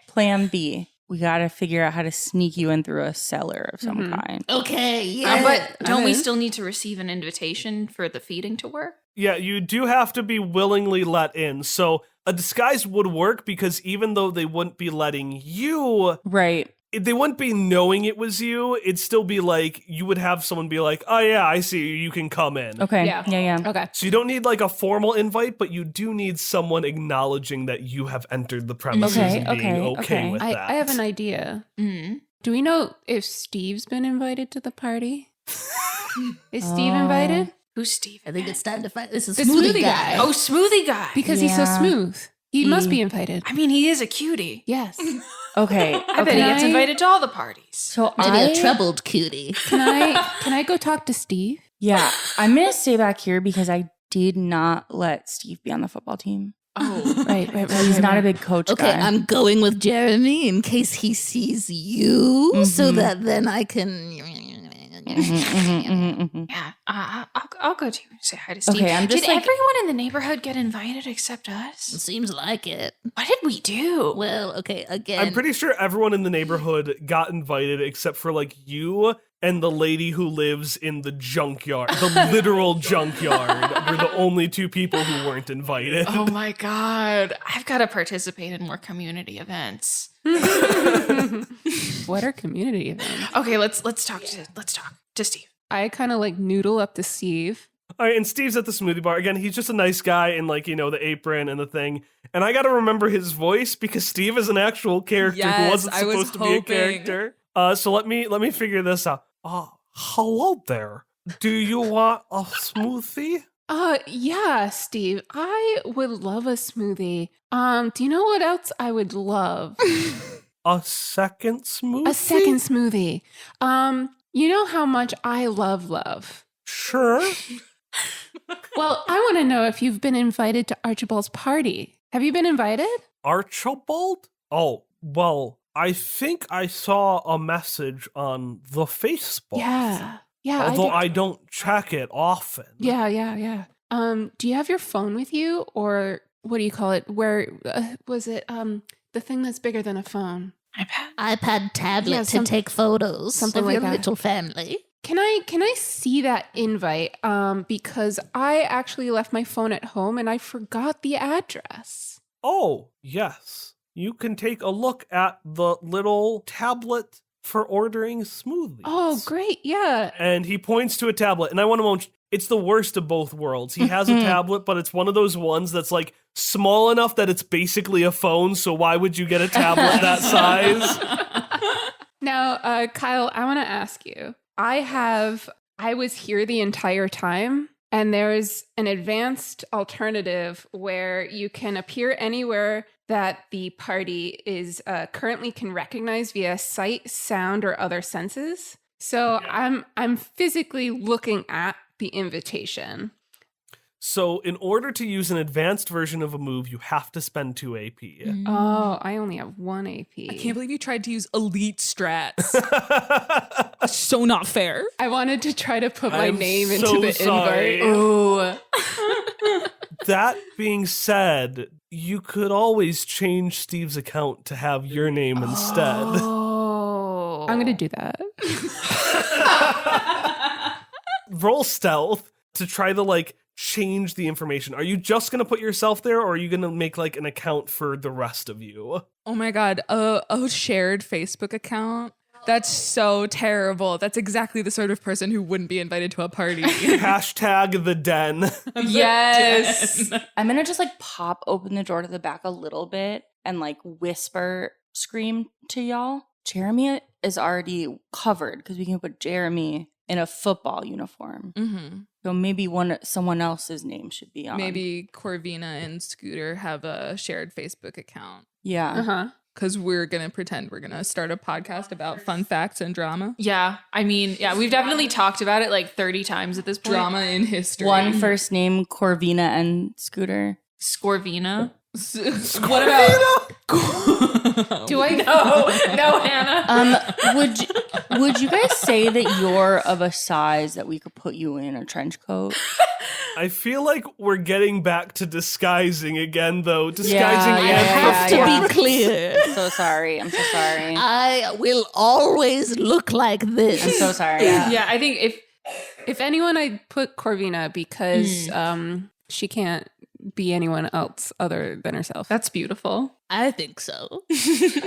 Plan B. We gotta figure out how to sneak you in through a cellar of some kind. Okay, yeah. but don't we in. still need to receive an invitation for the feeding to work? Yeah, you do have to be willingly let in. So a disguise would work because even though they wouldn't be letting you, Right. they wouldn't be knowing it was you. It'd still be like, you would have someone be like, oh yeah, I see you. You can come in. Okay. Yeah. Yeah. Okay. So you don't need like a formal invite, but you do need someone acknowledging that you have entered the premises Okay, and being okay, okay okay. with that. I have an idea. Do we know if Steve's been invited to the party? Is Steve invited? Who's Steve? I think it's time to find this is The smoothie smoothie guy. guy. Oh, smoothie guy. Because he's so Yeah. smooth. He must be invited. I mean, he is a cutie. Yes. Okay. I bet he gets invited to all the parties. So Maybe I a troubled cutie. Can I go talk to Steve? Yeah, I'm gonna stay back here because I did not let Steve be on the football team. Oh, Right. He's not a big coach Okay, guy. I'm going with Jeremy in case he sees you, so that then I can. yeah. I'll go to say hi to Steve. Okay, I'm just Did like- everyone in the neighborhood get invited except us? Seems like it. What did we do? Well, okay, again. I'm pretty sure everyone in the neighborhood got invited except for like you and the lady who lives in the junkyard. The literal junkyard were the only two people who weren't invited. Oh my god. I've got to participate in more community events. What are community events? Okay, let's talk to Steve. I kind of like noodle up to Steve. All right, and Steve's at the smoothie bar. Again, he's just a nice guy in like, the apron and the thing. And I got to remember his voice because Steve is an actual character who Yes, wasn't I was supposed to be a hoping. character. So let me figure this out. Hello there. Do you want a smoothie? Yeah, Steve. I would love a smoothie. Do you know what else I would love? A second smoothie? A second smoothie. You know how much I love love. Sure. Well, I want to know if you've been invited to Archibald's party. Have you been invited? Archibald? Oh, well, I think I saw a message on the Facebook. Yeah. Yeah. Although I don't check it often. Yeah. Do you have your phone with you, or what do you call it? Where was it? The thing that's bigger than a phone. iPad tablet Yeah, to take photos something of like your that. little family. Can I see that invite? Because I actually left my phone at home and I forgot the address. Oh, yes. You can take a look at the little tablet for ordering smoothies. Oh, great! Yeah. And he points to a tablet, and I want to mention, it's the worst of both worlds. He has a tablet, but it's one of those ones that's like small enough that it's basically a phone, so why would you get a tablet that size? Now, Kyle, I want to ask you. I was here the entire time, and there's an advanced alternative where you can appear anywhere that the party is currently can recognize via sight, sound, or other senses. So I'm physically looking at the invitation. So in order to use an advanced version of a move, you have to spend 2 AP. Oh, I only have 1 AP. I can't believe you tried to use elite strats. That's so not fair. I wanted to try to put my I'm name so into the sorry. invite. Ooh. That being said, you could always change Steve's account to have your name instead. Oh. I'm going to do that. Roll stealth to try to like change the information. Are you just going to put yourself there, or are you going to make like an account for the rest of you? Oh my god, a shared Facebook account? That's so terrible. That's exactly the sort of person who wouldn't be invited to a party. Hashtag the den. Yes. I'm gonna just like pop open the door to the back a little bit and like whisper, scream to y'all. Jeremy is already covered because we can put Jeremy in a football uniform. Mm-hmm. So maybe someone else's name should be on. Maybe Corvina and Scooter have a shared Facebook account. Yeah. Uh-huh. Because we're going to pretend we're going to start a podcast about fun facts and drama. Yeah. I mean, yeah, we've definitely talked about it like 30 times at this point. Drama in history. One first name, Corvina and Scooter. Scorvina. What about... Do I No, Hannah. Would you guys say that you're of a size that we could put you in a trench coat? I feel like we're getting back to disguising again, though. Disguising Yeah, and I have yeah. to be clear. So sorry. I'm so sorry. I will always look like this. I'm so sorry. Yeah, I think if If anyone, I'd put Corvina because she can't be anyone else other than herself. That's beautiful. I think so.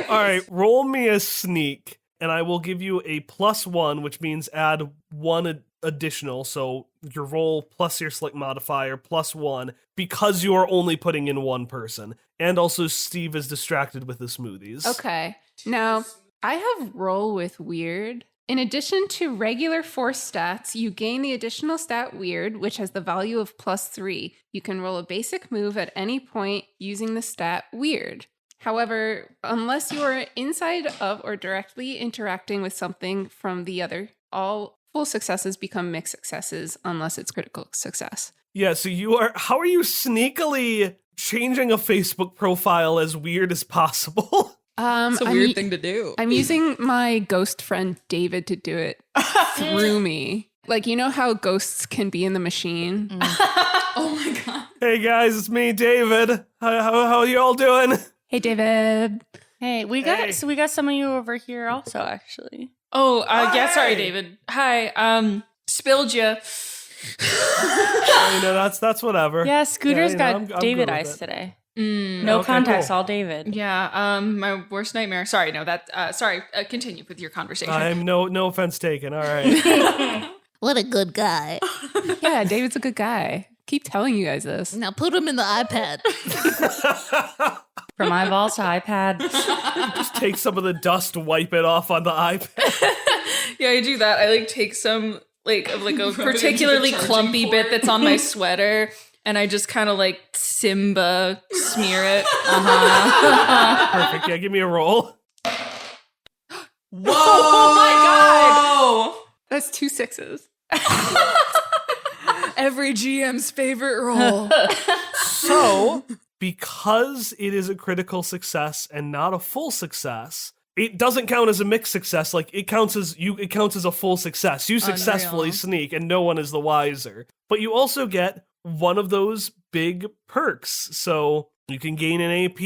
All right, roll me a sneak, and I will give you a +1, which means add 1 additional. So your roll plus your slick modifier +1, because you are only putting in 1 person. And also Steve is distracted with the smoothies. Okay. Now, I have roll with weird. In addition to regular force stats, you gain the additional stat weird, which has the value of +3. You can roll a basic move at any point using the stat weird. However, unless you are inside of or directly interacting with something from the other, all full successes become mixed successes unless it's critical success. Yeah, so how are you sneakily changing a Facebook profile as weird as possible? It's a weird thing to do. I'm using my ghost friend David to do it through me. Like, you know how ghosts can be in the machine? Oh my god. Hey guys, it's me, David. How are you all doing? Hey, David. Hey, we got some of you over here also, actually. Oh, yeah, sorry, David. Hi, spilled you. That's whatever. Yeah, Scooter's Yeah, got I'm David good with eyes it. today. Mm, No Okay, context, cool. all David. yeah, my worst nightmare. Sorry, no, sorry, continue with your conversation. I'm no offense taken. All right. What a good guy. Yeah, David's a good guy. Keep telling you guys this. Now put him in the iPad. From eyeballs to iPad. Just take some of the dust, wipe it off on the iPad. Yeah, I do that. I like take some of a particularly clumpy bit that's on my sweater, and I just kind of like Simba smear it. Perfect. Yeah, give me a roll. Whoa! Oh my god! That's 2 6s. Every GM's favorite role. So, because it is a critical success and not a full success, it doesn't count as a mixed success. Like it counts as a full success. You successfully Unreal. sneak and no one is the wiser. But you also get one of those big perks. So you can gain an AP,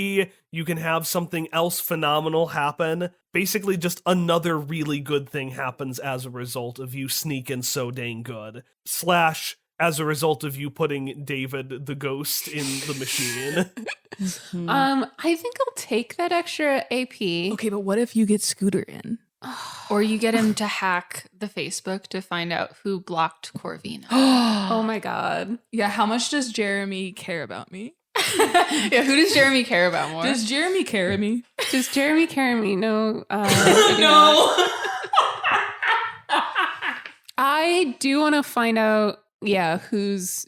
you can have something else phenomenal happen. Basically just another really good thing happens as a result of you sneaking so dang good. / as a result of you putting David the ghost in the machine. I think I'll take that extra AP. Okay, but what if you get Scooter in? Or you get him to hack the Facebook to find out who blocked Corvina. Oh my god. Yeah, how much does Jeremy care about me? Yeah, who does Jeremy care about more? Does Jeremy carry me? Does Jeremy carry me? No. No. I do want to find out, who's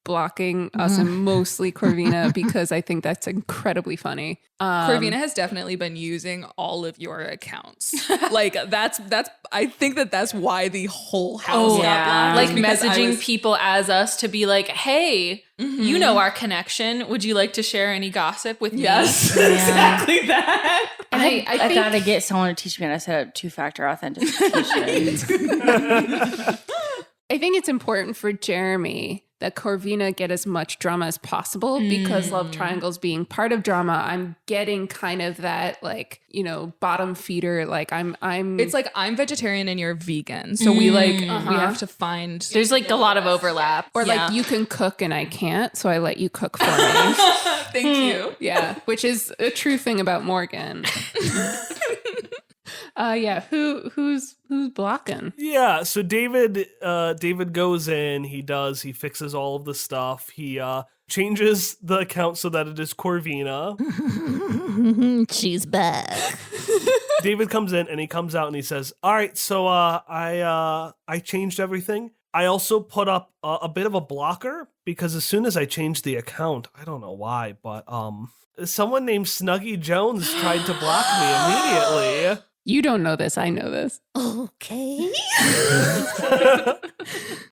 blocking us and mostly Corvina because I think that's incredibly funny. Corvina has definitely been using all of your accounts. Like that's I think that's why the whole house got blocked. Like is because I messaging was- people as us to be like, hey, you know our connection. Would you like to share any gossip with Yes, me? exactly that. And I I think gotta get someone to teach me how to set up 2-factor authentication. I think it's important for Jeremy that Corvina get as much drama as possible because love triangles being part of drama. I'm getting kind of that bottom feeder. Like I'm. It's like I'm vegetarian and you're vegan, so we we have to find. There's like a lot of overlap. or Yeah. like you can cook and I can't, so I let you cook for me. Thank you. Yeah, which is a true thing about Morgan. Who's blocking? Yeah, so David goes in, he fixes all of the stuff. He changes the account so that it is Corvina. She's back. David comes in and he comes out and he says, "All right, so I changed everything. I also put up a bit of a blocker because as soon as I changed the account, I don't know why, but someone named Snuggy Jones tried to block me immediately." You don't know this. I know this. Okay.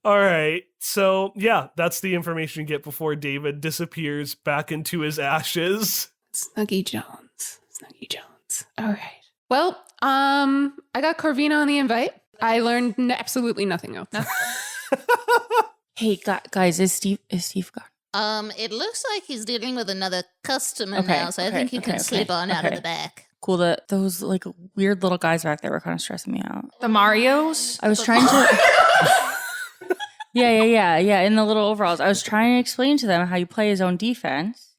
All right. So, yeah, that's the information you get before David disappears back into his ashes. Snuggy Jones. All right. Well, I got Corvina on the invite. I learned absolutely nothing else. Hey, guys, is Steve gone? It looks like he's dealing with another customer Okay, now, so I think you can slip on out of the back. Cool. Those like weird little guys back there were kind of stressing me out. The Marios? I was trying to. Yeah, in the little overalls. I was trying to explain to them how you play his own defense.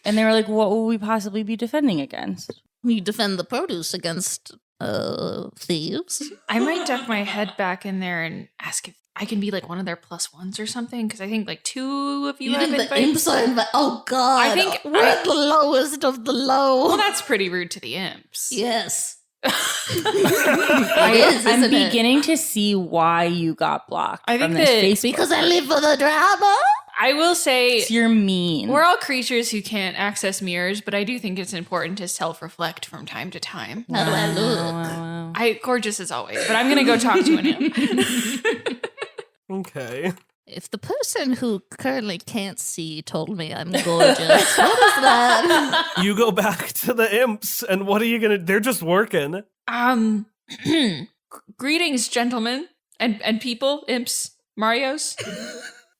And they were like, what will we possibly be defending against? You defend the produce against thieves. I might duck my head back in there and ask if I can be like one of their +1s or something, because I think like 2 of you have think the invited. imps are oh God. I think we're the lowest of the low. Well, that's pretty rude to the imps. Yes. I I'm beginning to see why you got blocked. I think from this that- Facebook. Because I live for the drama. I will say You're mean. we're all creatures who can't access mirrors, but I do think it's important to self-reflect from time to time. How do I look? I gorgeous as always, but I'm gonna go talk to an imp. Okay. If the person who currently can't see told me I'm gorgeous, what is that? You go back to the imps, and what are you gonna? They're just working. Greetings, gentlemen and people, imps, Marios.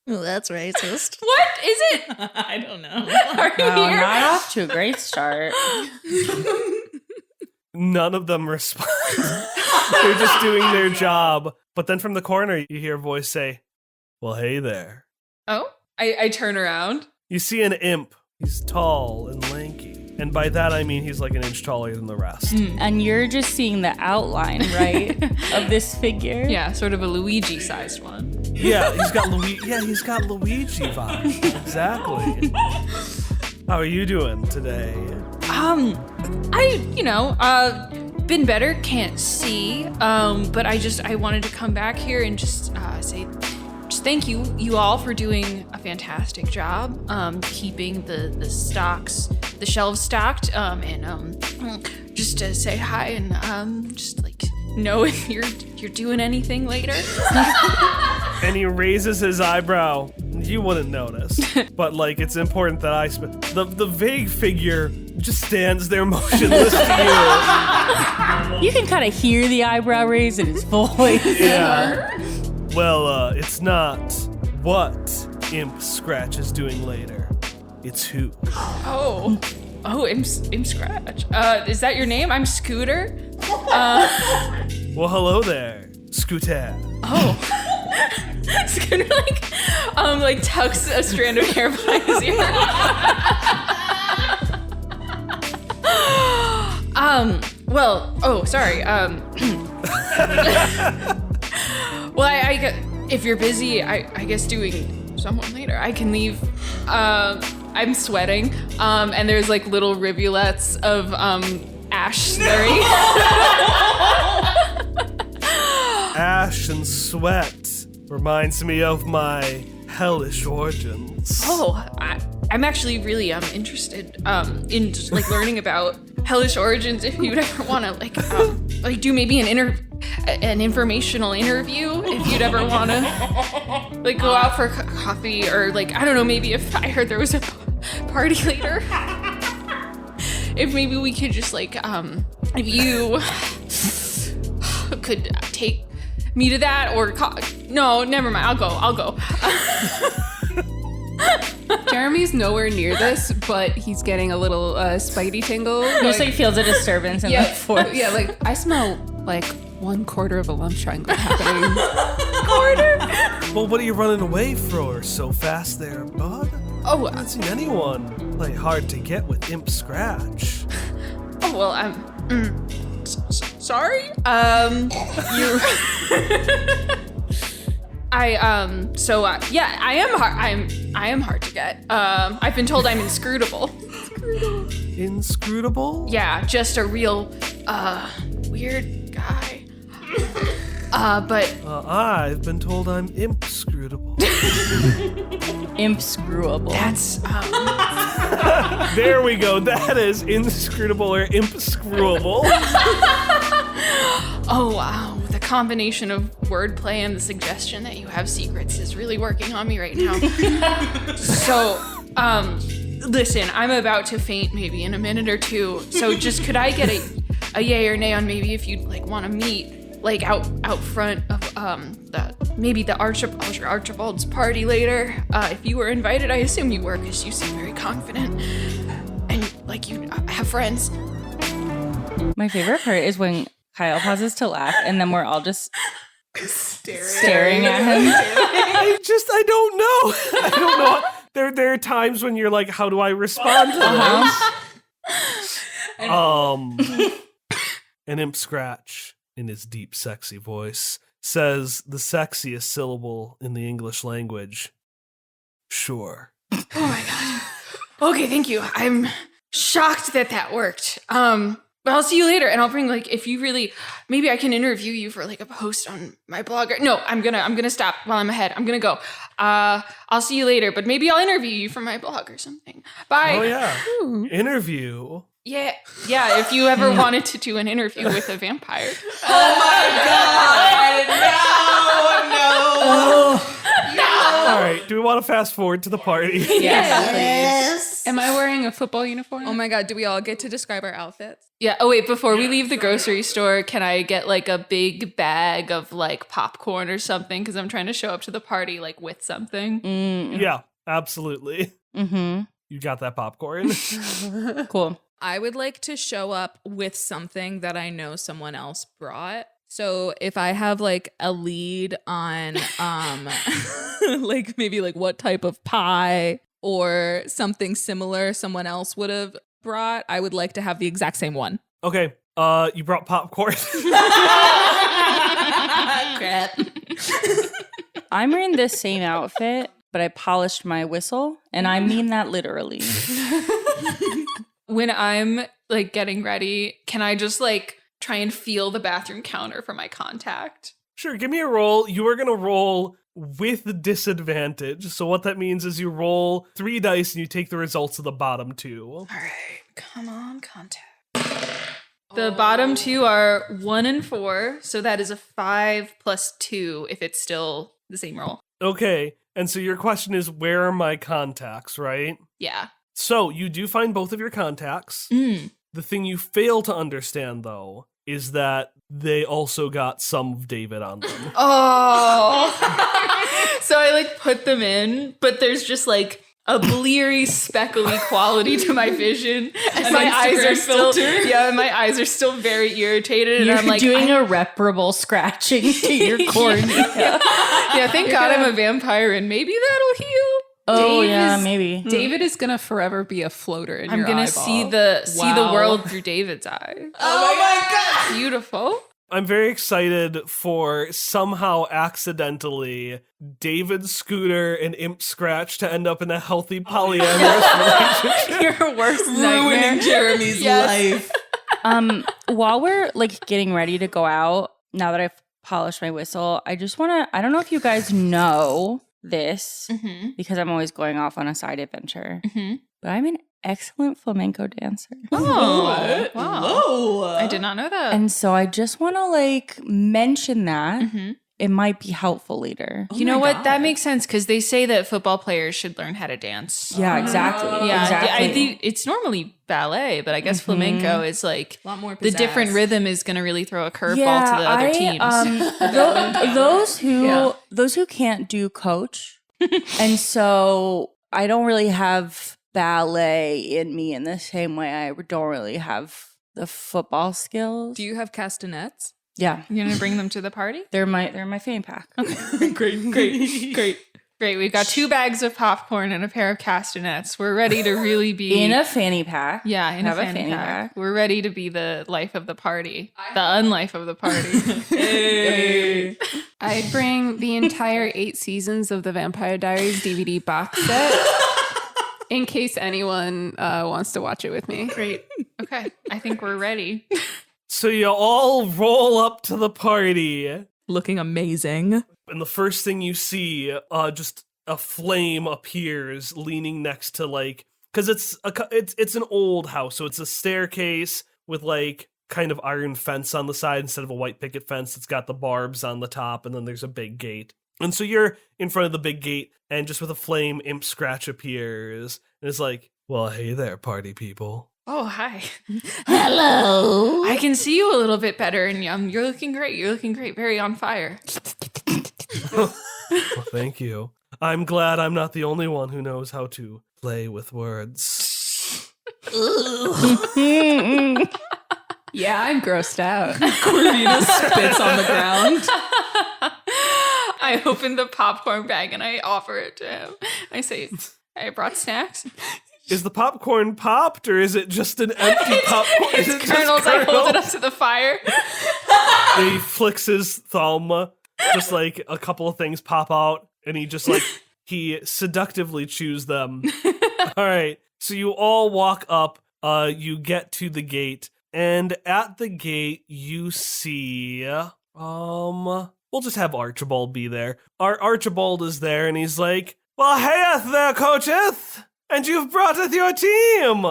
Oh, that's racist. What is it? I don't know. Are you Wow, here? not off to a great start. None of them respond. They're just doing their job. But then from the corner, you hear a voice say, "Well, hey there." Oh, I turn around. You see an imp. He's tall and lanky. And by that, I mean he's like an inch taller than the rest. And you're just seeing the outline, right, of this figure? Yeah, sort of a Luigi-sized one. Yeah, he's got Luigi vibes. Exactly. How are you doing today? Been better, can't see. But I wanted to come back here and just say thank you all for doing a fantastic job keeping the shelves stocked, and just to say hi and just like know if you're doing anything later. And he raises his eyebrow. You wouldn't notice, but like it's important that I the vague figure just stands there motionless to You can kind of hear the eyebrow raise in his voice. you. Yeah. Well, it's not what Imp Scratch is doing later. It's who. Oh, Imp Scratch. Is that your name? I'm Scooter. Well, hello there, Scooter. Oh. Scooter like tucks a strand of hair behind his ear. Sorry. Well, I if you're busy, I guess doing someone later, I can leave. I'm sweating, and there's like little rivulets of ash slurry. Ash and sweat reminds me of my hellish origins. Oh, I'm actually really interested in just like learning about hellish origins. If you'd ever want to like do maybe an informational interview, if you'd ever want to like go out for coffee, or like I don't know, maybe if I heard there was a party later, if maybe we could just like if you could take me to that, or no, never mind. I'll go. Jeremy's nowhere near this, but he's getting a little spidey tingle. He just like feels a disturbance in the force. Yeah, like I smell like 1/4 of a love triangle happening. Well, what are you running away for so fast there, bud? Oh, I haven't seen anyone play hard to get with Imp Scratch. oh well, sorry. You. I am hard to get. I've been told I'm inscrutable. Inscrutable? Yeah, just a real weird guy. But I've been told I'm imp-scrutable. Imp-screwable. that's There we go. That is inscrutable or imp-screwable. oh wow. The combination of wordplay and the suggestion that you have secrets is really working on me right now. So, listen, I'm about to faint maybe in a minute or two. So just could I get a yay or nay on maybe if you'd like want to meet like out front of the Archibald's party later? If you were invited, I assume you were, because you seem very confident and like you have friends. My favorite part is when Kyle pauses to laugh, and then we're all just Staring at him. I don't know. I don't know. There are times when you're like, how do I respond to this? An imp scratch in his deep, sexy voice says the sexiest syllable in the English language. Sure. Oh my god. Okay, thank you. I'm shocked that worked. But I'll see you later, and I'll bring if you really, maybe I can interview you for a post on my blog. No, I'm gonna stop while I'm ahead. I'm gonna go. I'll see you later, but maybe I'll interview you for my blog or something. Bye. Oh yeah. Interview. Yeah. If you ever wanted to do an interview with a vampire. Oh my god! No! All right. Do we want to fast forward to the party? Yes. Am I wearing a football uniform? Oh my god, do we all get to describe our outfits? Yeah. Oh wait, before we leave the grocery store, can I get a big bag of popcorn or something? Because I'm trying to show up to the party with something. Yeah, absolutely. Mm-hmm. You got that popcorn. Cool. I would like to show up with something that I know someone else brought. So if I have a lead on maybe what type of pie or something similar someone else would have brought, I would like to have the exact same one. Okay. You brought popcorn. Crap. I'm wearing this same outfit, but I polished my whistle, and I mean that literally. When I'm getting ready, can I just try and feel the bathroom counter for my contact? Sure, give me a roll. You are going to roll with disadvantage. So what that means is you roll 3 dice and you take the results of the bottom 2. All right, come on, contact. The bottom 2 are 1 and 4, so that is a 5 plus 2 if it's still the same roll. Okay, and so your question is, where are my contacts, right? Yeah. So you do find both of your contacts. The thing you fail to understand, though, is that they also got some of David on them. Oh. So I put them in, but there's just a bleary, speckly quality to my vision, and my eyes are still my eyes are still very irritated. You're and I'm doing irreparable scratching to your cornea. Yeah, thank God I'm a vampire, and maybe that'll heal. Oh yeah, maybe. David is gonna forever be a floater in your eyeball. I'm gonna see the world through David's eyes. Oh my god! Beautiful. I'm very excited for somehow accidentally David Scooter and Imp Scratch to end up in a healthy polyamorous relationship. Your worst nightmare. Jeremy's life. While we're getting ready to go out, now that I've polished my whistle, I just want to, I don't know if you guys know this because I'm always going off on a side adventure, but I'm an excellent flamenco dancer. Oh, wow. Whoa. I did not know that. And so I just want to mention that. It might be helpful later. You know what? That makes sense because they say that football players should learn how to dance. Yeah, exactly. Yeah, exactly. I think it's normally ballet, but I guess flamenco is A lot more the pizzazz. different rhythm is going to really throw a curveball to the other teams. Those who can't do coach, and so I don't really have ballet in me in the same way I don't really have the football skills. Do you have castanets? Yeah, You're going to bring them to the party? they're my fanny pack. Great. We've got 2 bags of popcorn and a pair of castanets. We're ready to really be In a fanny pack. Yeah, in a Have a fanny fanny pack. pack. We're ready to be the life of the party, the unlife of the party. Hey. I bring the entire 8 seasons of the Vampire Diaries DVD box set in case anyone wants to watch it with me. Great. Okay, I think we're ready. So you all roll up to the party, Looking amazing. and the first thing you see, just a flame appears leaning next to because it's an old house, so it's a staircase with kind of iron fence on the side instead of a white picket fence. It's got the barbs on the top, and then there's a big gate. And so you're in front of the big gate, and just with a flame, Imp Scratch appears, and it's well, hey there, party people. Oh, hi. Hello. I can see you a little bit better, and you're looking great. You're looking great. Very on fire. Well, thank you. I'm glad I'm not the only one who knows how to play with words. Yeah, I'm grossed out. Corvina spits on the ground. I open the popcorn bag and I offer it to him. I say, I brought snacks. Is the popcorn popped or is it just an empty popcorn? Is it It's just kernels. I hold it kernels? up to the fire. He flicks his thumb, just like a couple of things pop out, and he just like, he seductively chews them. All right, so you all walk up, you get to the gate, and at the gate you see, we'll just have Archibald be there. Archibald is there, and he's like, well, heyeth there, coacheth, and you've broughteth your team.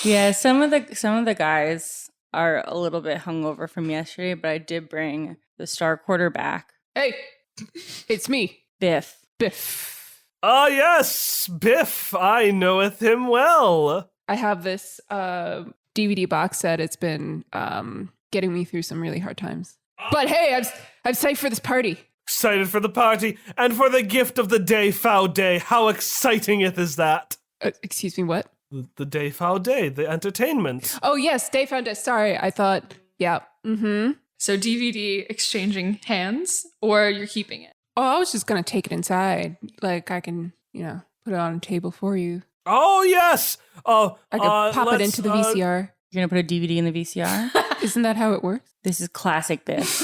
Yeah, some of the guys are a little bit hungover from yesterday, but I did bring the star quarterback, Hey, it's me, Biff. Biff. Ah, yes, Biff, I knoweth him well. I have this DVD box set. It's been getting me through some really hard times. But hey, I'm psyched for this party. Excited for the party, and for the gift of the day, foul day. How excitingeth is that? Excuse me, what? The day, foul day, the entertainment. Oh, yes, Day found it. Sorry, I thought, yeah. Mm-hmm. So DVD exchanging hands, or you're keeping it? Oh, I was just going to take it inside. Like, I can, put it on a table for you. Oh, yes. Oh, I could pop it into the VCR. You're gonna put a DVD in the VCR? Isn't that how it works? This is classic Biff.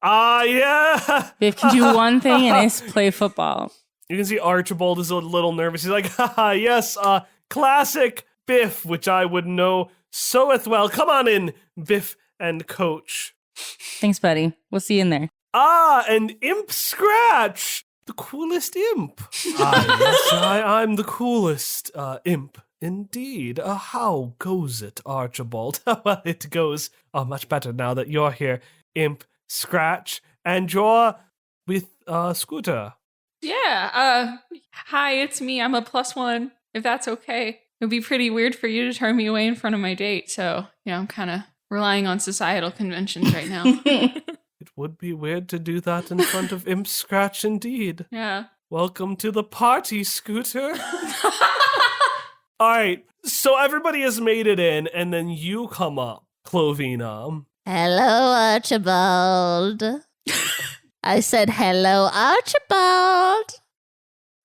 Yeah. Biff can do one thing and it's play football. You can see Archibald is a little nervous. He's like, haha, yes, classic Biff, which I would know soeth well. Come on in, Biff and Coach. Thanks, buddy. We'll see you in there. Ah, and Imp Scratch, the coolest imp. Yes, I'm the coolest imp. Indeed. How goes it, Archibald? Well, it goes much better now that you're here, Imp Scratch, and you're with Scooter. Yeah. Hi, it's me. I'm a +1. If that's okay. It would be pretty weird for you to turn me away in front of my date. So, I'm kind of relying on societal conventions right now. It would be weird to do that in front of Imp Scratch, indeed. Yeah. Welcome to the party, Scooter. All right, so everybody has made it in, and then you come up, Clovina. Hello, Archibald. I said hello, Archibald.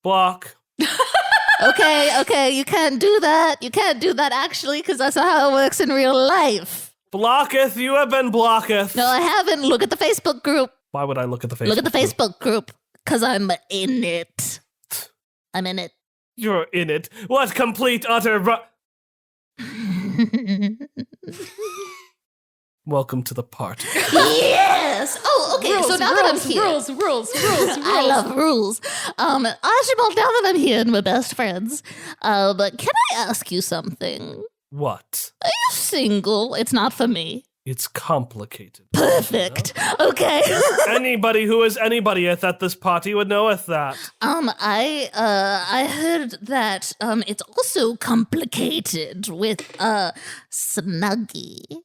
Block. Okay, you can't do that. You can't do that actually, because that's not how it works in real life. Blocketh, you have been blocketh. No, I haven't. Look at the Facebook group. Why would I look at the Facebook? Look at the group? Facebook group, because I'm in it. I'm in it. You're in it. What complete, utter Welcome to the party. Yes. Oh, okay. so now that I'm here, rules. I love rules. Archibald, now that I'm here and we're best friends, but can I ask you something? What? Are you single? It's not for me. It's complicated. Perfect. Okay. Anybody who is anybody at this party would knoweth that. I heard that it's also complicated with Snuggie.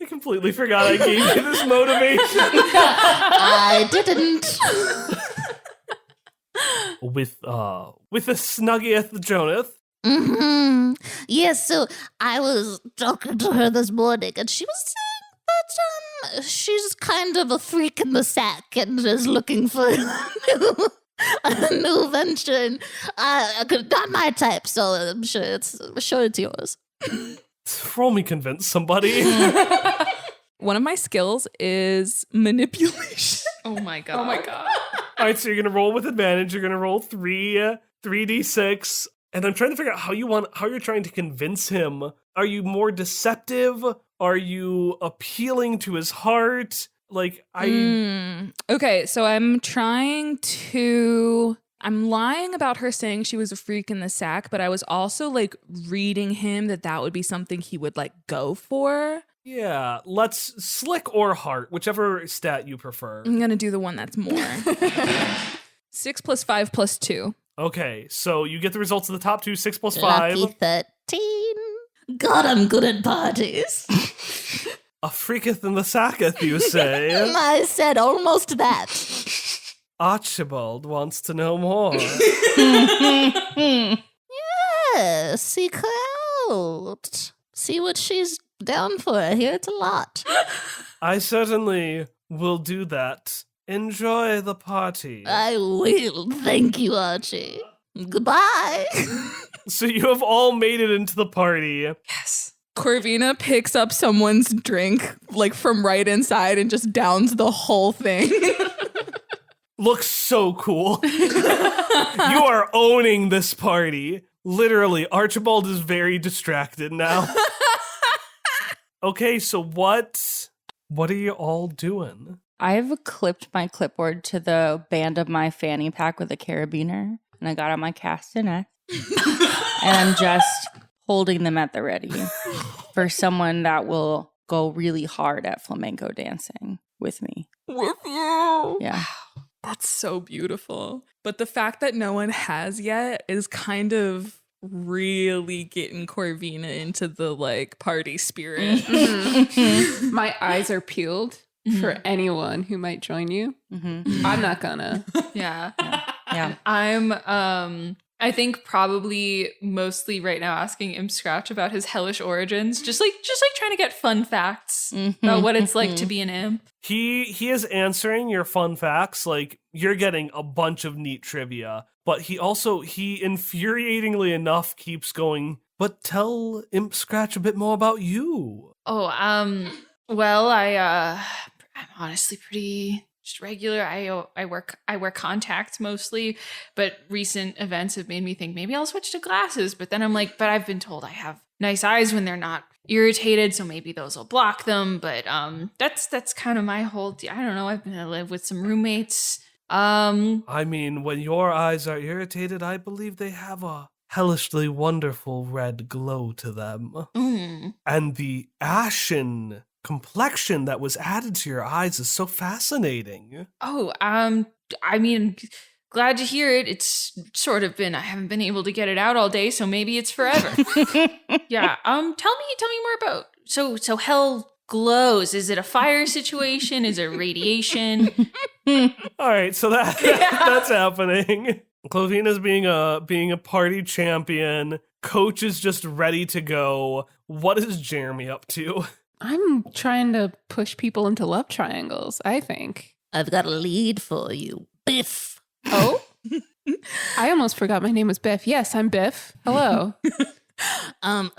I completely forgot I gave you this motivation. I didn't. With a Snuggieth Jonath. Mm-hmm. Yes, so I was talking to her this morning, and she was saying that she's kind of a freak in the sack and is looking for a new venture. And not my type, so I'm sure it's yours. Roll me convince somebody. One of my skills is manipulation. Oh my god. All right, so you're gonna roll with advantage. You're gonna roll 3d6, and I'm trying to figure out how you're trying to convince him. Are you more deceptive? Are you appealing to his heart? Like Okay, so I'm lying about her saying she was a freak in the sack, but I was also like reading him that would be something he would like go for. Yeah, let's slick or heart, whichever stat you prefer. I'm gonna do the one that's more. 6 + 5 + 2. Okay, so you get the results of the top two, 6 + 5. Lucky 13. God, I'm good at parties. A freaketh in the sacketh, you say? I said almost that. Archibald wants to know more. Yes, seek her out. See what she's down for. I hear it's a lot. I certainly We'll do that. Enjoy the party. I will. Thank you, Archie. Goodbye. So you have all made it into the party. Yes. Corvina picks up someone's drink, like from right inside, and just downs the whole thing. Looks so cool. You are owning this party. Literally, Archibald is very distracted now. Okay, so what are you all doing? I've clipped my clipboard to the band of my fanny pack with a carabiner, and I got out my castanet, and I'm just holding them at the ready for someone that will go really hard at flamenco dancing with me. With you. Yeah. That's so beautiful. But the fact that no one has yet is kind of really getting Corvina into the like party spirit. My eyes are peeled for anyone who might join you. I'm not gonna. Yeah. Yeah. I'm I think probably mostly right now asking Imp Scratch about his hellish origins, just like trying to get fun facts about what it's like to be an imp. He is answering your fun facts, like you're getting a bunch of neat trivia, but he infuriatingly enough keeps going, but tell Imp Scratch a bit more about you. Oh, well, I'm honestly pretty just regular. I wear contacts mostly, but recent events have made me think maybe I'll switch to glasses. But then I'm like, but I've been told I have nice eyes when they're not irritated, so maybe those will block them. But that's kind of my whole. I don't know. I've been to live with some roommates. I mean, when your eyes are irritated, I believe they have a hellishly wonderful red glow to them. And the ashen complexion that was added to your eyes is so fascinating. Oh, I mean, glad to hear it. It's sort of been, I haven't been able to get it out all day, so maybe it's forever. Yeah. Tell me more about, so hell glows. Is it a fire situation? Is it radiation? All right, so that's happening. Clovina's being a party champion. Coach is just ready to go. What is Jeremy up to? I'm trying to push people into love triangles, I think. I've got a lead for you, Biff. Oh? I almost forgot my name was Biff. Yes, I'm Biff. Hello.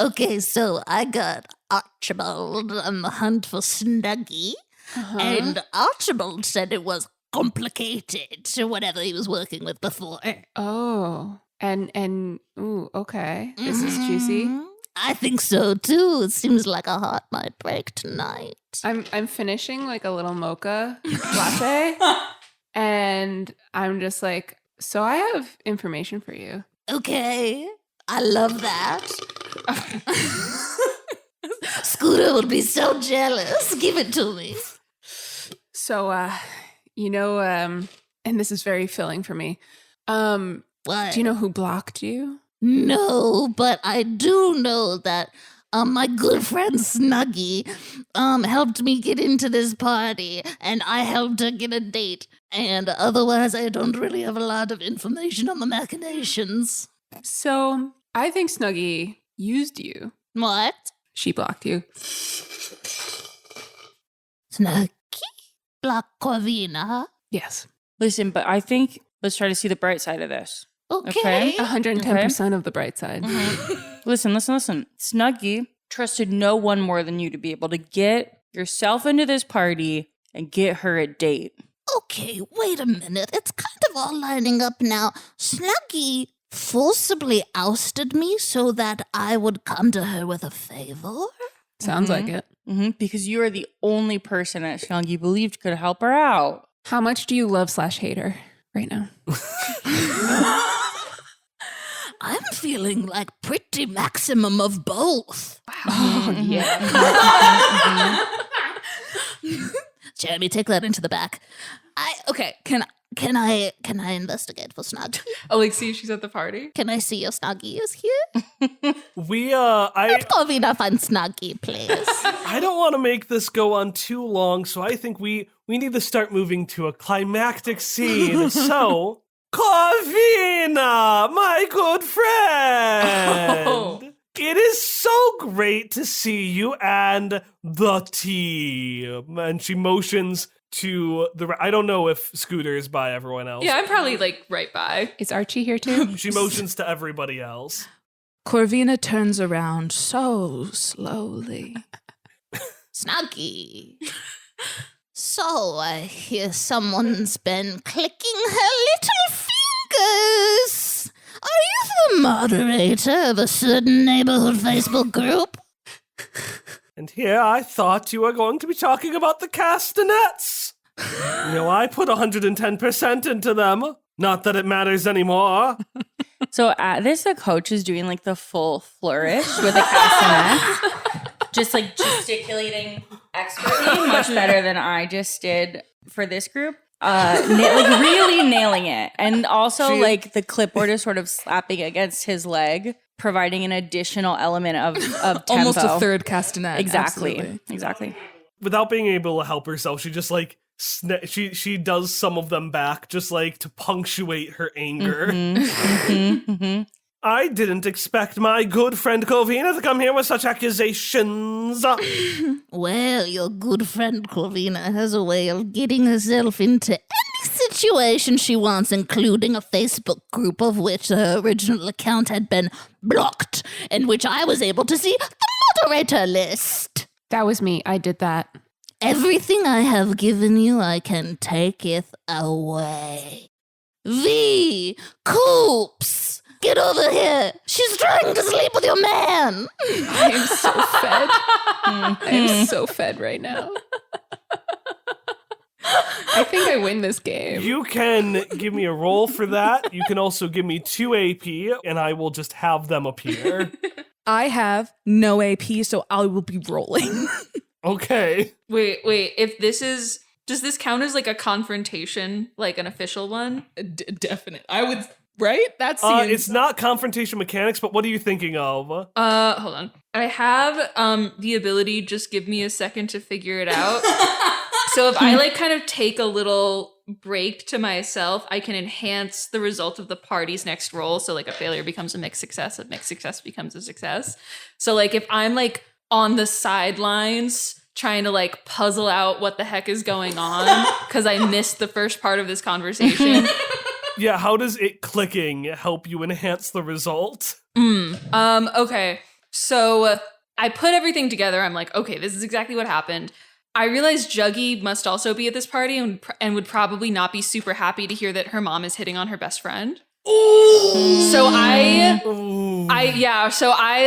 Okay, so I got Archibald on the hunt for Snuggy, and Archibald said it was complicated to whatever he was working with before. Oh. And ooh, okay. This is juicy. I think so too. It seems like a heart might break tonight. I'm finishing like a little mocha latte, and I'm just like, so I have information for you. Okay, I love that. Scooter would be so jealous. Give it to me. So, and this is very filling for me. What? Do you know who blocked you? No, but I do know that my good friend Snuggy helped me get into this party, and I helped her get a date. And otherwise, I don't really have a lot of information on the machinations. So, I think Snuggy used you. What? She blocked you. Snuggy? Block Corvina? Yes. Listen, but I think let's try to see the bright side of this. Okay. 110% of the bright side. Listen. Snuggy trusted no one more than you to be able to get yourself into this party and get her a date. Okay, wait a minute. It's kind of all lining up now. Snuggy forcibly ousted me so that I would come to her with a favor? Sounds like it. Because you are the only person that Snuggy believed could help her out. How much do you love/hate her right now? I'm feeling like pretty maximum of both. Oh, yeah. Jeremy, take that into the back. Can I investigate for Snug? Oh, like see if she's at the party? Can I see your Snuggy is here? I Corvina, find Snuggy, please. I don't want to make this go on too long, so I think we need to start moving to a climactic scene. So, Corvina, my good friend! Oh. It is so great to see you and the team. And she motions to the. I don't know if Scooter is by everyone else. Yeah, I'm probably like right by. Is Archie here too? She motions to everybody else. Corvina turns around so slowly. Snuggy. So I hear someone's been clicking her little fingers. Are you the moderator of a certain neighborhood Facebook group? And here I thought you were going to be talking about the castanets. I put 110% into them. Not that it matters anymore. So at this, the coach is doing like the full flourish with the castanets. Just like gesticulating expertly, much better than I just did for this group. Like really nailing it. And also like the clipboard is sort of slapping against his leg, providing an additional element of tempo. Almost a third castanet. Exactly. Exactly. Without being able to help herself, she just like she does some of them back just like to punctuate her anger. I didn't expect my good friend Corvina to come here with such accusations. Well, your good friend Corvina has a way of getting herself into any situation she wants, including a Facebook group of which her original account had been blocked, in which I was able to see the moderator list. That was me. I did that. Everything I have given you, I can taketh away. V. Coops! Get over here! She's trying to sleep with your man! I am so fed. I am so fed right now. I think I win this game. You can give me a roll for that. You can also give me 2 AP, and I will just have them appear. I have no AP, so I will be rolling. Okay. Wait. If this is, does this count as like a confrontation, like an official one? Definite. I would, right? That's it's not confrontation mechanics, but what are you thinking of? Hold on. I have the ability, just give me a second to figure it out. So if I like kind of take a little break to myself, I can enhance the result of the party's next roll. So like a failure becomes a mixed success, a mixed success becomes a success. So like if I'm like on the sidelines trying to like puzzle out what the heck is going on because I missed the first part of this conversation. Yeah, how does it clicking help you enhance the result? Okay. So I put everything together. I'm like, okay, this is exactly what happened. I realized Juggy must also be at this party and would probably not be super happy to hear that her mom is hitting on her best friend. Ooh. So I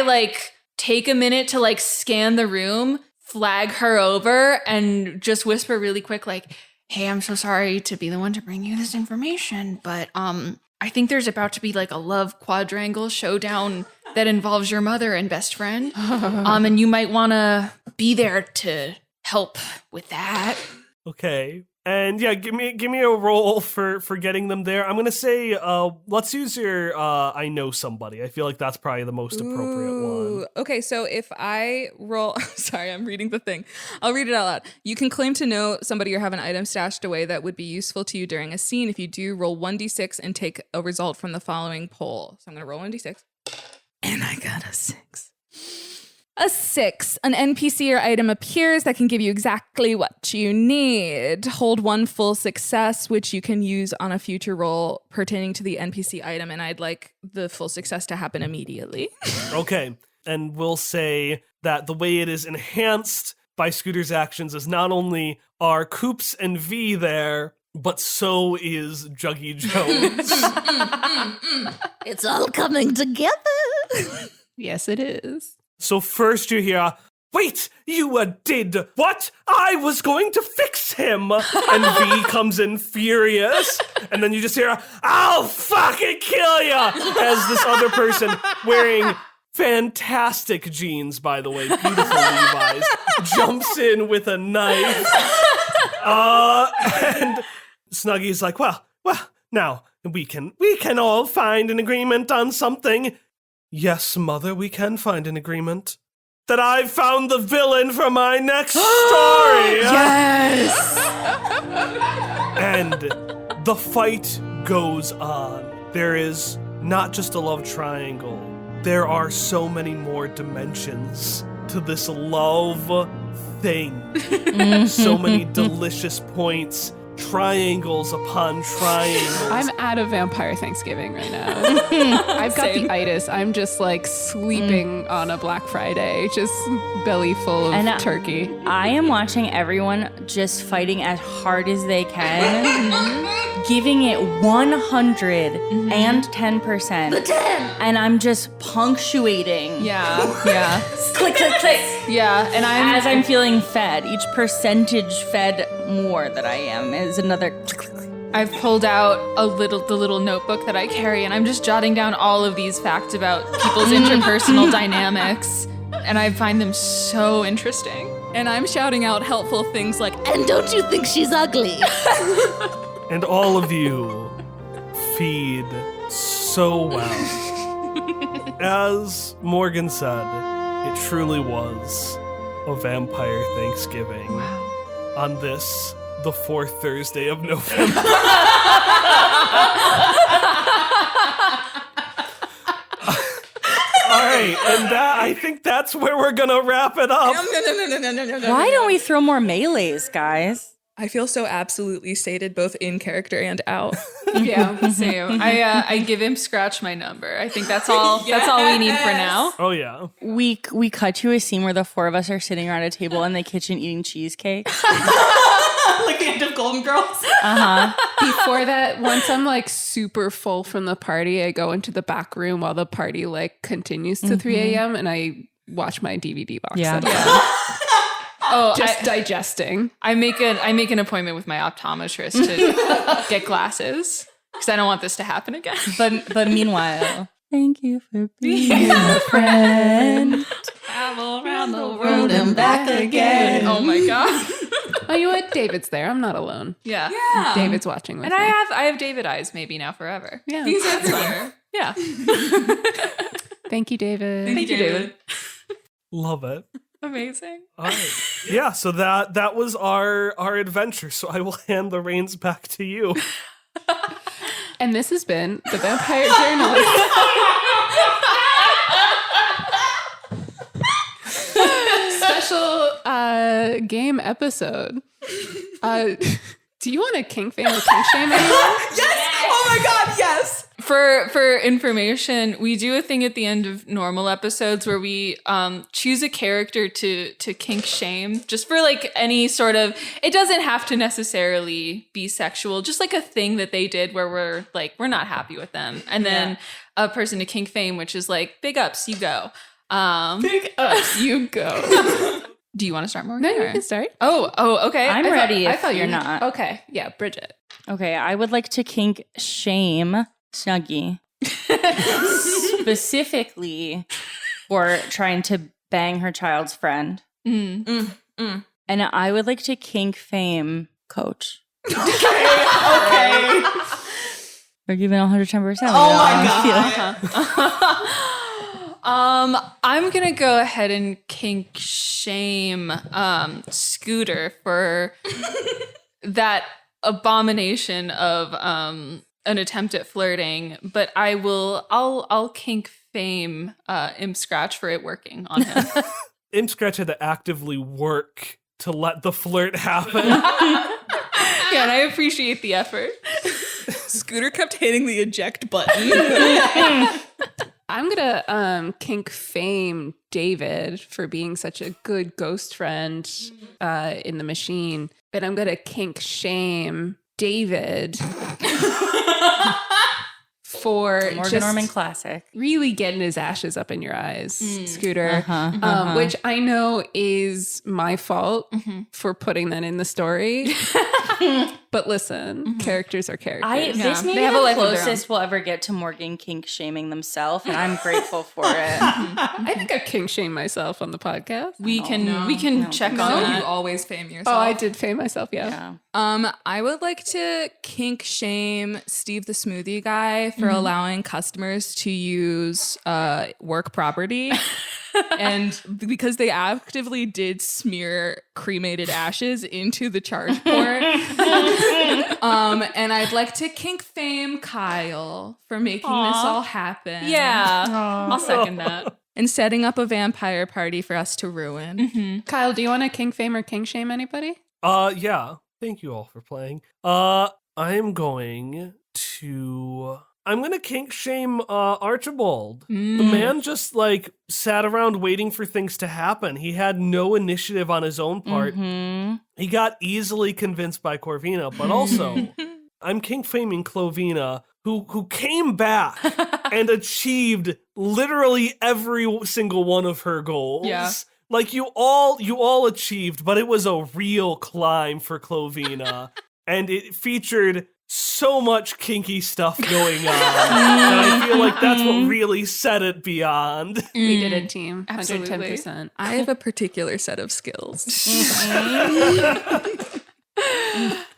like take a minute to like scan the room, flag her over, and just whisper really quick, like, hey, I'm so sorry to be the one to bring you this information, but I think there's about to be like a love quadrangle showdown that involves your mother and best friend. And you might want to be there to help with that. Okay. And yeah, give me a roll for getting them there. I'm going to say let's use your I know somebody. I feel like that's probably the most appropriate one. Okay, so if I roll sorry, I'm reading the thing. I'll read it out loud. You can claim to know somebody or have an item stashed away that would be useful to you during a scene. If you do, roll 1d6 and take a result from the following poll. So I'm going to roll 1d6. And I got a 6. A 6. An NPC or item appears that can give you exactly what you need. Hold 1 full success, which you can use on a future roll pertaining to the NPC item, and I'd like the full success to happen immediately. Okay. And we'll say that the way it is enhanced by Scooter's actions is not only are Coops and V there, but so is Juggy Jones. It's all coming together. Yes, it is. So first you hear, wait, you did what? I was going to fix him. And V comes in furious. And then you just hear, I'll fucking kill ya. As this other person wearing fantastic jeans, by the way, beautiful Levi's, jumps in with a knife. And Snuggy's like, well, now we can all find an agreement on something. Yes, Mother, we can find an agreement. That I've found the villain for my next story! Yes! And the fight goes on. There is not just a love triangle. There are so many more dimensions to this love thing. So many delicious points, triangles upon triangles. I'm at a vampire Thanksgiving right now. I've got the itis. I'm just like sleeping on a Black Friday, just belly full of turkey. I am watching everyone just fighting as hard as they can, giving it 110%. The 10! And I'm just punctuating. Yeah. Click, click, click. Yeah. And As I'm feeling fed, each percentage fed more that I am is another click, click, click. I've pulled out the little notebook that I carry, and I'm just jotting down all of these facts about people's interpersonal dynamics, and I find them so interesting. And I'm shouting out helpful things like, And don't you think she's ugly? And all of you feed so well. As Morgan said, it truly was a vampire Thanksgiving. Wow. On this, the fourth Thursday of November. All right, and I think that's where we're gonna wrap it up. no. Why don't we throw more melees, guys? I feel so absolutely sated both in character and out. Yeah, same. I give him Scratch my number. I think that's all. That's all we need for now. Oh yeah. We cut to a scene where the four of us are sitting around a table in the kitchen eating cheesecake. Like the end of Golden Girls. Before that, once I'm like super full from the party, I go into the back room while the party like continues to 3 a.m. and I watch my DVD box set. Oh, Just digesting. I make an appointment with my optometrist to get glasses because I don't want this to happen again. But meanwhile, thank you for being a friend. Travel around the world and back again. Oh my god. Oh, you know what? David's there. I'm not alone. Yeah. David's watching with And me. I have David eyes maybe now forever. Yeah. He's everywhere. Yeah. Thank you, David. Thank you, David. Love it. Amazing. All right. Yeah, so that was our adventure. So I will hand the reins back to you. And this has been the Vampire Journalist. Special game episode. Do you want to kink fame or kink shame anyone? Yes! Oh my god, yes! For information, we do a thing at the end of normal episodes where we choose a character to kink shame, just for like any sort of, it doesn't have to necessarily be sexual, just like a thing that they did where we're not happy with them. And then a person to kink fame, which is like, big ups, you go. Big ups, you go. Do you want to start, Morgan? No, you or- can start. Oh, okay. I'm ready if you're not. Okay, yeah, Bridget. Okay, I would like to kink shame Snuggie. Specifically for trying to bang her child's friend. And I would like to kink fame Coach. Okay. We're giving 110%. Oh my god. I'm gonna go ahead and kink shame Scooter for that abomination of an attempt at flirting, but I'll kink fame Imp Scratch for it working on him. Imp Scratch had to actively work to let the flirt happen. Yeah, and I appreciate the effort. Scooter kept hitting the eject button. I'm gonna kink fame David for being such a good ghost friend in the machine, but I'm gonna kink shame David for Morgan just Norman classic. really getting his ashes up in your eyes, Scooter. Which I know is my fault for putting that in the story. But listen, characters are characters. This may They be have a the life of their closest we'll ever get to Morgan kink shaming themselves, and I'm grateful for it. I think I've kink shamed myself on the podcast. We can check on No, that. you always fame yourself. Oh, I did fame myself, yeah. I would like to kink shame Steve the smoothie guy for allowing customers to use work property. And because they actively did smear cremated ashes into the charge port. And I'd like to kink fame Kyle for making this all happen. Yeah, I'll second that. and setting up a vampire party for us to ruin. Kyle, do you want to king fame or king shame anybody? Yeah. Thank you all for playing. I'm going to kink shame Archibald. The man just like sat around waiting for things to happen. He had no initiative on his own part. He got easily convinced by Corvina, but also I'm kink faming Clovina, who came back and achieved literally every single one of her goals. Yeah. Like you all achieved, but it was a real climb for Clovina. And it featured so much kinky stuff going on that I feel like that's what really set it beyond. We did it, team. Absolutely. 110%. I have a particular set of skills.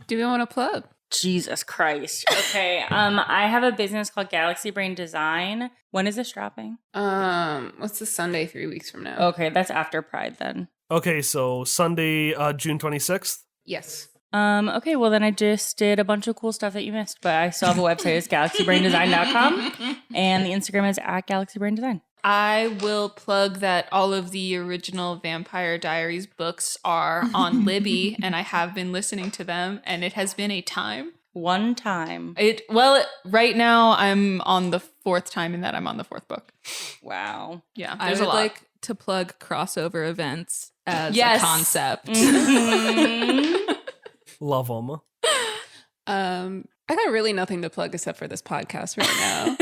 Do we want to plug? Jesus Christ. Okay. I have a business called Galaxy Brain Design. When is this dropping? What's the Sunday 3 weeks from now? Okay, that's after Pride then. Okay, so Sunday, June 26th. Yes. Okay, well then I just did a bunch of cool stuff that you missed, but I still have a website. It's galaxybraindesign.com and the Instagram is @galaxybraindesign. I will plug that all of the original Vampire Diaries books are on Libby, and I have been listening to them, and it has been a time. One time. Right now I'm on the 4th time in that I'm on the 4th book. Wow. Yeah, I there's would a lot. like to plug crossover events as Yes. a concept. Love them. I got really nothing to plug except for this podcast right now.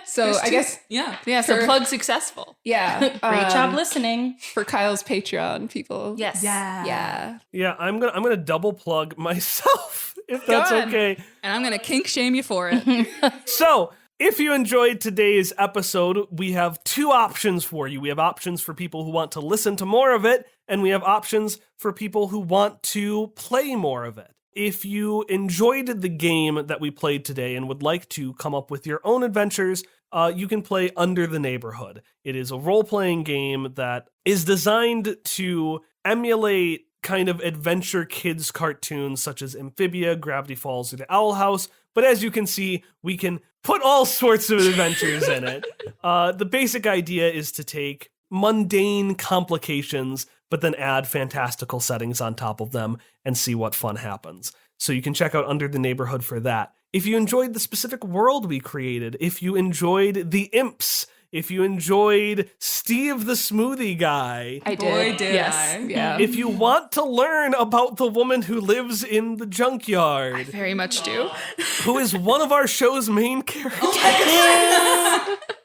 So I guess, Yeah. Yeah, so For- plug successful. yeah. Great job listening. For Kyle's Patreon, people. Yes. Yeah. Yeah, I'm gonna double plug myself if that's Go on. okay. And I'm going to kink shame you for it. So, if you enjoyed today's episode, we have 2 options for you. We have options for people who want to listen to more of it, and we have options for people who want to play more of it. If you enjoyed the game that we played today and would like to come up with your own adventures, you can play Under the Neighborhood. It is a role-playing game that is designed to emulate kind of adventure kids cartoons such as Amphibia, Gravity Falls, or The Owl House. But as you can see, we can put all sorts of adventures in it. The basic idea is to take mundane complications, but then add fantastical settings on top of them and see what fun happens. So you can check out Under the Neighborhood for that. If you enjoyed the specific world we created, if you enjoyed the imps, if you enjoyed Steve the smoothie guy, I Boy, did. did Yes. I. Yeah. if you want to learn about the woman who lives in the junkyard, Very much do. who is one of our show's main characters,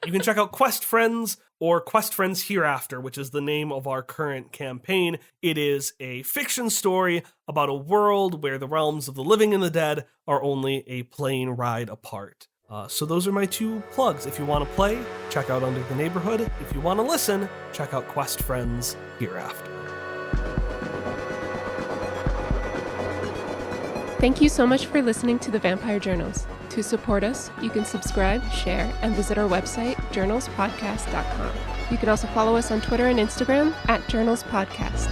you can check out Quest Friends or Quest Friends Hereafter, which is the name of our current campaign. It is a fiction story about a world where the realms of the living and the dead are only a plane ride apart. So those are my 2 plugs. If you want to play, check out Under the Neighborhood. If you want to listen, check out Quest Friends Hereafter. Thank you so much for listening to the Vampire Journals. To support us, you can subscribe, share, and visit our website, journalspodcast.com. You can also follow us on Twitter and Instagram @journalspodcast.